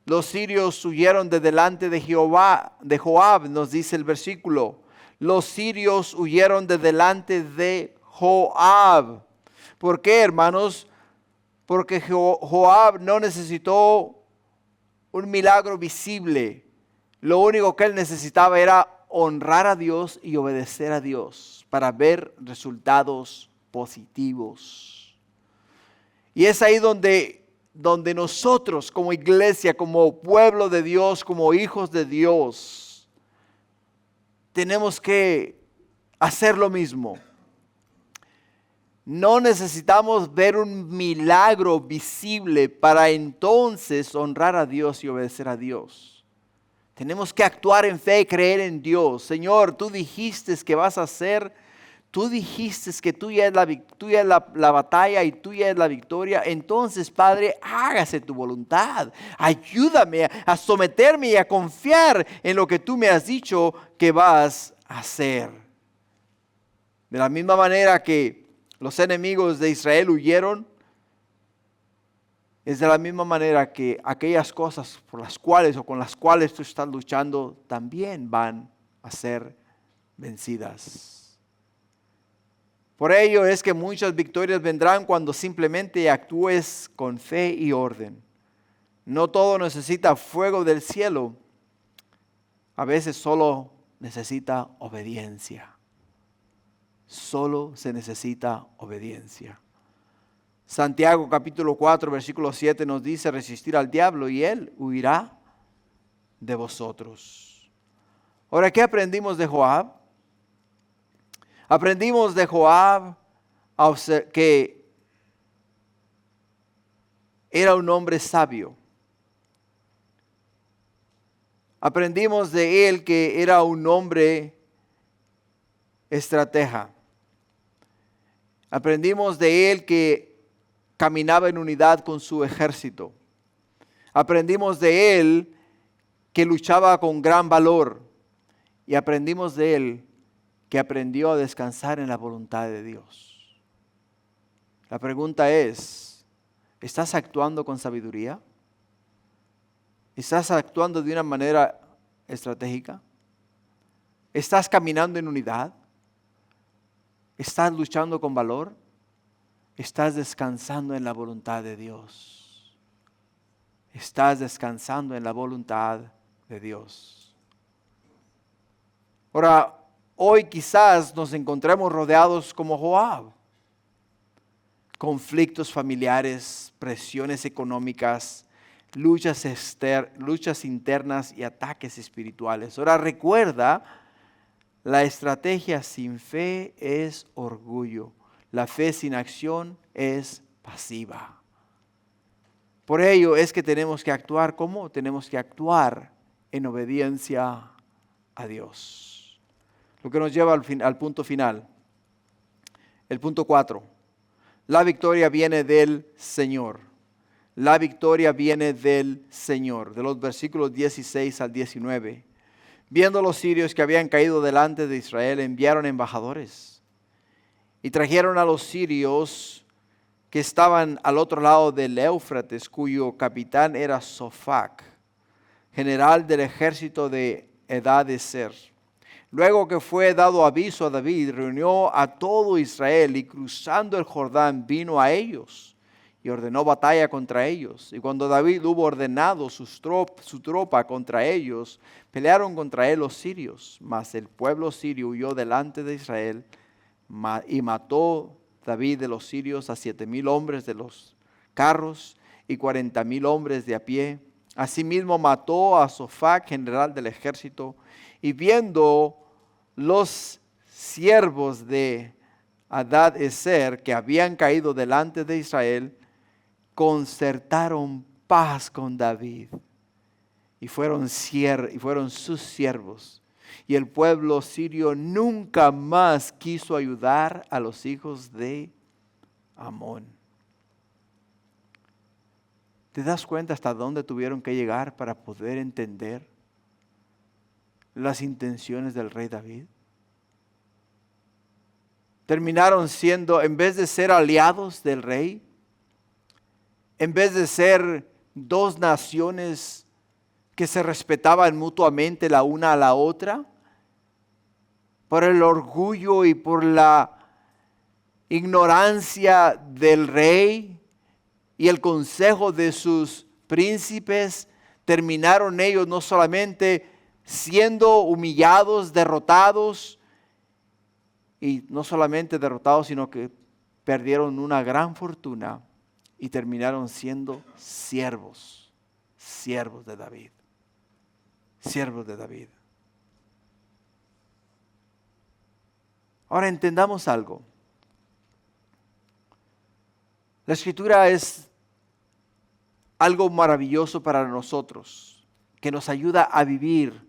Los sirios huyeron de delante de Joab, nos dice el versículo. Los sirios huyeron de delante de Joab. ¿Por qué, hermanos? Porque Joab no necesitó un milagro visible. Lo único que él necesitaba era honrar a Dios y obedecer a Dios para ver resultados positivos. Y es ahí donde nosotros como iglesia, como pueblo de Dios, como hijos de Dios, tenemos que hacer lo mismo. No necesitamos ver un milagro visible para entonces honrar a Dios y obedecer a Dios. Tenemos que actuar en fe y creer en Dios. Señor, tú dijiste que vas a hacer, tú dijiste que tuya es la batalla y tuya es la victoria. Entonces, Padre, hágase tu voluntad. Ayúdame a someterme y a confiar en lo que tú me has dicho que vas a hacer. De la misma manera que los enemigos de Israel huyeron, es de la misma manera que aquellas cosas por las cuales o con las cuales tú estás luchando también van a ser vencidas. Por ello es que muchas victorias vendrán cuando simplemente actúes con fe y orden. No todo necesita fuego del cielo. A veces solo necesita obediencia. Solo se necesita obediencia. Santiago capítulo 4 versículo 7 nos dice resistir al diablo y él huirá de vosotros. Ahora, ¿qué aprendimos de Joab? Aprendimos de Joab que era un hombre sabio. Aprendimos de él que era un hombre estratega. Aprendimos de él que caminaba en unidad con su ejército. Aprendimos de él que luchaba con gran valor. Y aprendimos de él que aprendió a descansar en la voluntad de Dios. La pregunta es, ¿estás actuando con sabiduría? ¿Estás actuando de una manera estratégica? ¿Estás caminando en unidad? ¿Estás luchando con valor? ¿Estás descansando en la voluntad de Dios? ¿Estás descansando en la voluntad de Dios? Ahora, hoy quizás nos encontremos rodeados como Joab. Conflictos familiares, presiones económicas, luchas internas y ataques espirituales. Ahora recuerda La estrategia sin fe es orgullo. La fe sin acción es pasiva. Por ello es que tenemos que actuar. ¿Cómo? Tenemos que actuar en obediencia a Dios. Lo que nos lleva al punto final. El punto 4. La victoria viene del Señor. La victoria viene del Señor. De los versículos 16 al 19. Viendo los sirios que habían caído delante de Israel, enviaron embajadores y trajeron a los sirios que estaban al otro lado del Éufrates, cuyo capitán era Sofac, general del ejército de Hadadezer. Luego que fue dado aviso a David, reunió a todo Israel y cruzando el Jordán vino a ellos y ordenó batalla contra ellos. Y cuando David hubo ordenado su tropa contra ellos, pelearon contra él los sirios. Mas el pueblo sirio huyó delante de Israel y mató David de los sirios a 7,000 hombres de los carros y 40,000 hombres de a pie. Asimismo mató a Sofac, general del ejército, y viendo los siervos de Hadadezer que habían caído delante de Israel, concertaron paz con David y fueron sus siervos. Y el pueblo sirio nunca más quiso ayudar a los hijos de Amón. ¿Te das cuenta hasta dónde tuvieron que llegar para poder entender las intenciones del rey David? Terminaron siendo, en vez de ser aliados del rey, en vez de ser dos naciones que se respetaban mutuamente la una a la otra, por el orgullo y por la ignorancia del rey y el consejo de sus príncipes, terminaron ellos no solamente siendo humillados, derrotados, y no solamente derrotados, sino que perdieron una gran fortuna y terminaron siendo siervos de David. Siervos de David. Ahora entendamos algo. La Escritura es algo maravilloso para nosotros, que nos ayuda a vivir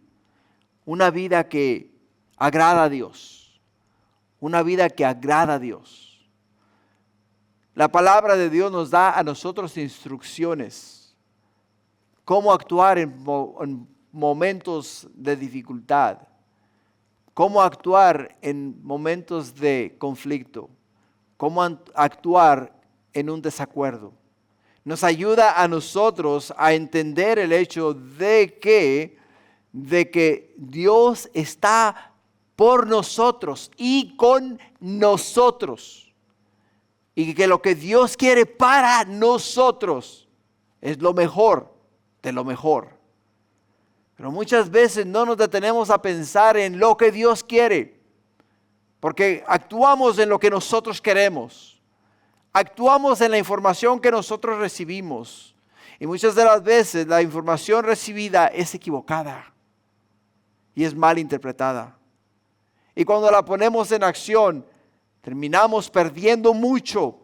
una vida que agrada a Dios. Una vida que agrada a Dios. La palabra de Dios nos da a nosotros instrucciones. Cómo actuar en momentos de dificultad. Cómo actuar en momentos de conflicto. Cómo actuar en un desacuerdo. Nos ayuda a nosotros a entender el hecho de que Dios está por nosotros y con nosotros. Y que lo que Dios quiere para nosotros es lo mejor de lo mejor. Pero muchas veces no nos detenemos a pensar en lo que Dios quiere. Porque actuamos en lo que nosotros queremos. Actuamos en la información que nosotros recibimos. Y muchas de las veces la información recibida es equivocada. Y es mal interpretada. Y cuando la ponemos en acción, terminamos perdiendo mucho.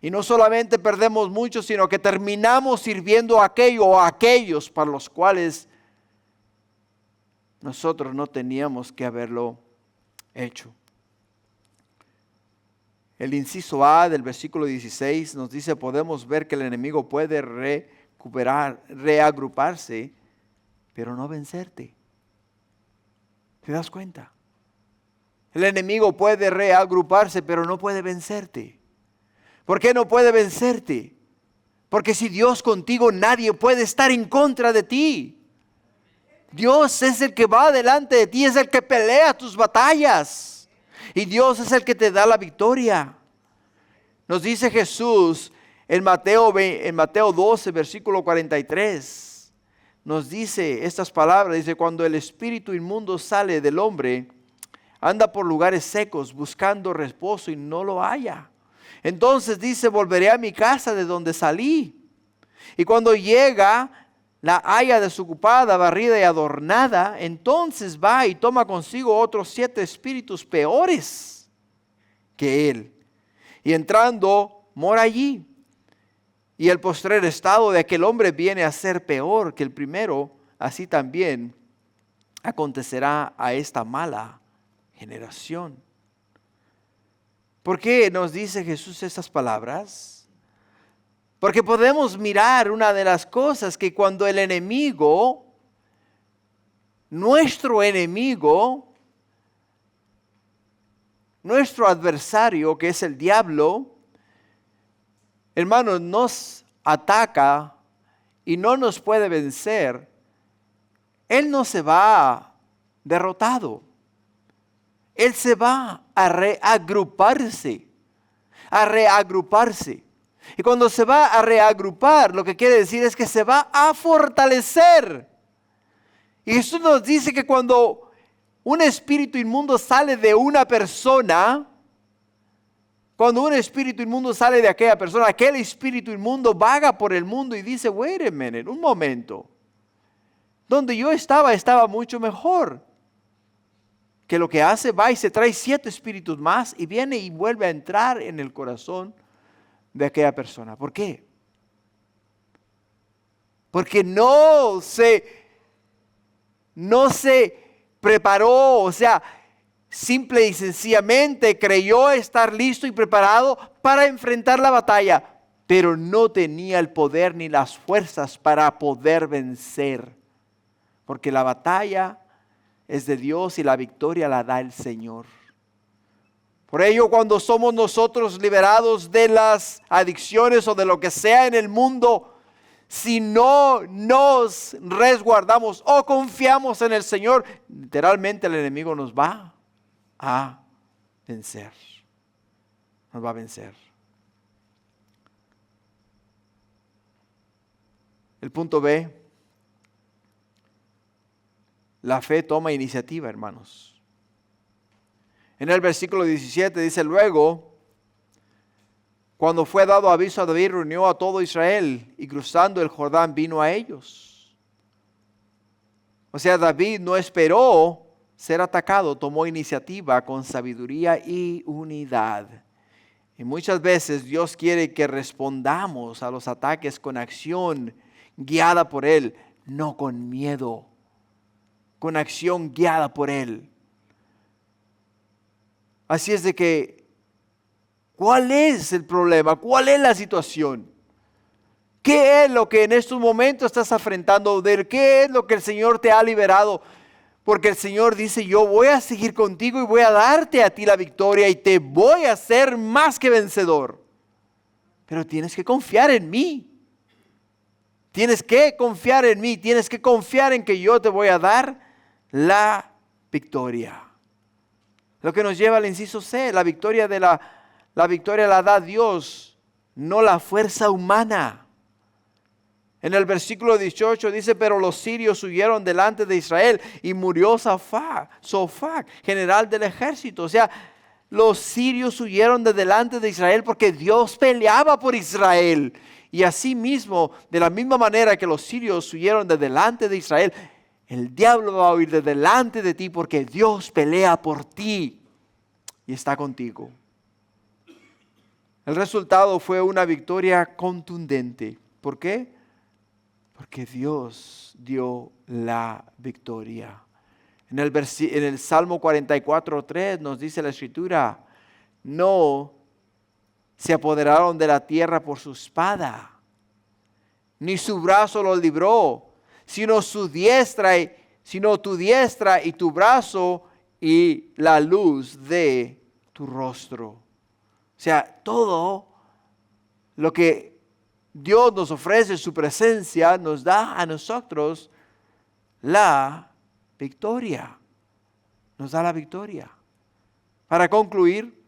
Y no solamente perdemos mucho, sino que terminamos sirviendo a aquello o a aquellos para los cuales nosotros no teníamos que haberlo hecho. El inciso A del versículo 16 nos dice, podemos ver que el enemigo puede reagruparse, pero no vencerte. ¿Te das cuenta? El enemigo puede reagruparse, pero no puede vencerte. ¿Por qué no puede vencerte? Porque si Dios contigo, nadie puede estar en contra de ti. Dios es el que va delante de ti, es el que pelea tus batallas. Y Dios es el que te da la victoria. Nos dice Jesús en Mateo 12, versículo 43. Nos dice estas palabras, dice, cuando el espíritu inmundo sale del hombre, anda por lugares secos buscando reposo y no lo halla. Entonces dice, volveré a mi casa de donde salí. Y cuando llega, la haya desocupada, barrida y adornada, entonces va y toma consigo otros 7 espíritus peores que él. Y entrando, mora allí. Y el postrer estado de aquel hombre viene a ser peor que el primero, así también acontecerá a esta mala generación. ¿Por qué nos dice Jesús estas palabras? Porque podemos mirar una de las cosas que cuando el enemigo, nuestro enemigo, nuestro adversario, que es el diablo, hermanos, nos ataca y no nos puede vencer, él no se va derrotado. Él se va a reagruparse. Y cuando se va a reagrupar, lo que quiere decir es que se va a fortalecer. Y Jesús nos dice que cuando un espíritu inmundo sale de una persona, cuando un espíritu inmundo sale de aquella persona, aquel espíritu inmundo vaga por el mundo y dice, wait a minute, un momento. Donde yo estaba mucho mejor. Que lo que hace, va y se trae 7 espíritus más y viene y vuelve a entrar en el corazón de aquella persona. ¿Por qué? Porque no se preparó, o sea, simple y sencillamente creyó estar listo y preparado para enfrentar la batalla, pero no tenía el poder ni las fuerzas para poder vencer. Porque la batalla es de Dios y la victoria la da el Señor. Por ello, cuando somos nosotros liberados de las adicciones o de lo que sea en el mundo, si no nos resguardamos o confiamos en el Señor, literalmente el enemigo nos va a vencer. Nos va a vencer. El punto B. La fe toma iniciativa, hermanos. En el versículo 17 dice, luego, cuando fue dado aviso a David, reunió a todo Israel y cruzando el Jordán vino a ellos. O sea, David no esperó ser atacado, tomó iniciativa con sabiduría y unidad. Y muchas veces Dios quiere que respondamos a los ataques con acción guiada por Él, no con miedo. Con acción guiada por Él. Así es de que, ¿cuál es el problema? ¿Cuál es la situación? ¿Qué es lo que en estos momentos estás afrontando? ¿De qué es lo que el Señor te ha liberado? Porque el Señor dice, yo voy a seguir contigo y voy a darte a ti la victoria y te voy a hacer más que vencedor. Pero tienes que confiar en mí. Tienes que confiar en mí. Tienes que confiar en que yo te voy a dar la victoria. Lo que nos lleva al inciso C, la victoria la da Dios, no la fuerza humana. En el versículo 18 dice, pero los sirios huyeron delante de Israel y murió Sofac, general del ejército. O sea, los sirios huyeron de delante de Israel porque Dios peleaba por Israel. Y así mismo, de la misma manera que los sirios huyeron de delante de Israel, el diablo va a huir de delante de ti porque Dios pelea por ti y está contigo. El resultado fue una victoria contundente. ¿Por qué? Porque Dios dio la victoria. En el Salmo 44:3 nos dice la Escritura, no se apoderaron de la tierra por su espada, ni su brazo los libró, sino tu diestra y tu brazo y la luz de tu rostro. O sea, todo lo que Dios nos ofrece, su presencia, nos da a nosotros la victoria. Nos da la victoria. Para concluir,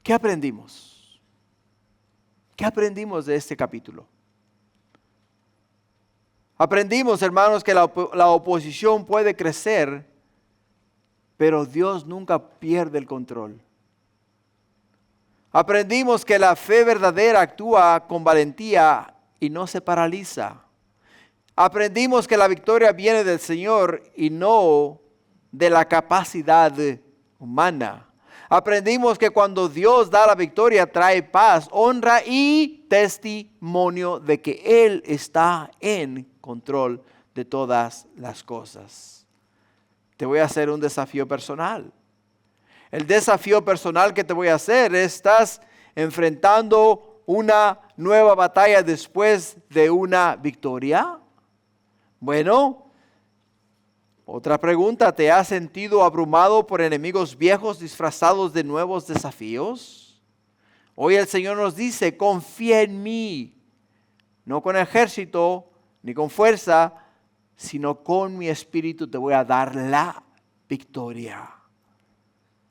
¿qué aprendimos? ¿Qué aprendimos de este capítulo? Aprendimos, hermanos, que la oposición puede crecer, pero Dios nunca pierde el control. Aprendimos que la fe verdadera actúa con valentía y no se paraliza. Aprendimos que la victoria viene del Señor y no de la capacidad humana. Aprendimos que cuando Dios da la victoria trae paz, honra y testimonio de que Él está en control de todas las cosas. Te voy a hacer un desafío personal. El desafío personal que te voy a hacer es: ¿estás enfrentando una nueva batalla después de una victoria? Bueno, otra pregunta: ¿te has sentido abrumado por enemigos viejos disfrazados de nuevos desafíos? Hoy el Señor nos dice: confía en mí, no con ejército ni con fuerza, sino con mi espíritu te voy a dar la victoria.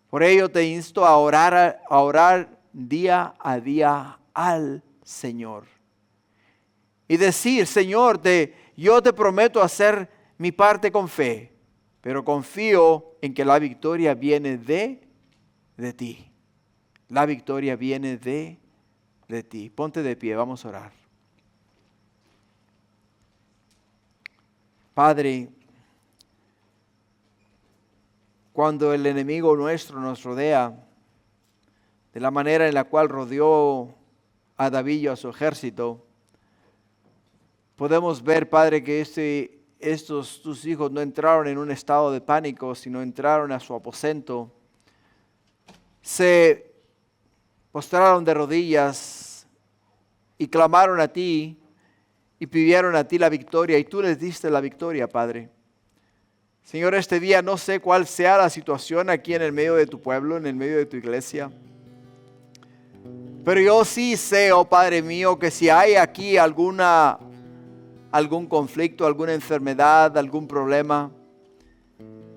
Por ello te insto a orar día a día al Señor y decir: Señor, yo te prometo hacer mi parte con fe, pero confío en que la victoria viene de ti. La victoria viene de ti. Ponte de pie, vamos a orar. Padre, cuando el enemigo nuestro nos rodea, de la manera en la cual rodeó a David y a su ejército, podemos ver, Padre, que estos tus hijos no entraron en un estado de pánico, sino entraron a su aposento, se postraron de rodillas y clamaron a ti y pidieron a ti la victoria, y tú les diste la victoria, Padre. Señor, este día no sé cuál sea la situación aquí en el medio de tu pueblo, en el medio de tu iglesia, pero yo sí sé, oh Padre mío, que si hay aquí algún conflicto, alguna enfermedad, algún problema,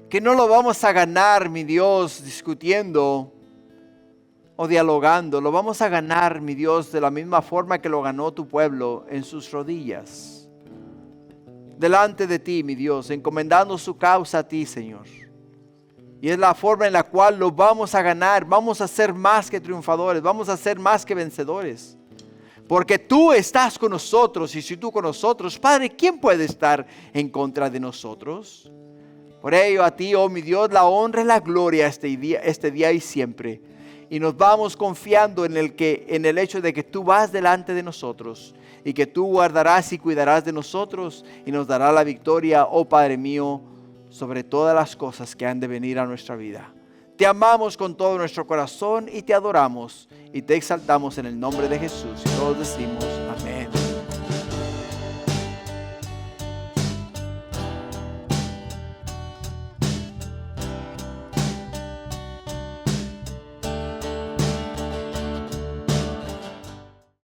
que no lo vamos a ganar, mi Dios, discutiendo o dialogando. Lo vamos a ganar, mi Dios, de la misma forma que lo ganó tu pueblo, en sus rodillas, delante de ti, mi Dios, encomendando su causa a ti, Señor. Y es la forma en la cual lo vamos a ganar. Vamos a ser más que triunfadores, vamos a ser más que vencedores. Porque tú estás con nosotros, y si tú con nosotros, Padre, ¿quién puede estar en contra de nosotros? Por ello a ti, oh mi Dios, la honra y la gloria este día y siempre. Y nos vamos confiando en el hecho de que tú vas delante de nosotros y que tú guardarás y cuidarás de nosotros y nos darás la victoria, oh Padre mío, sobre todas las cosas que han de venir a nuestra vida. Te amamos con todo nuestro corazón y te adoramos y te exaltamos en el nombre de Jesús. Y todos decimos: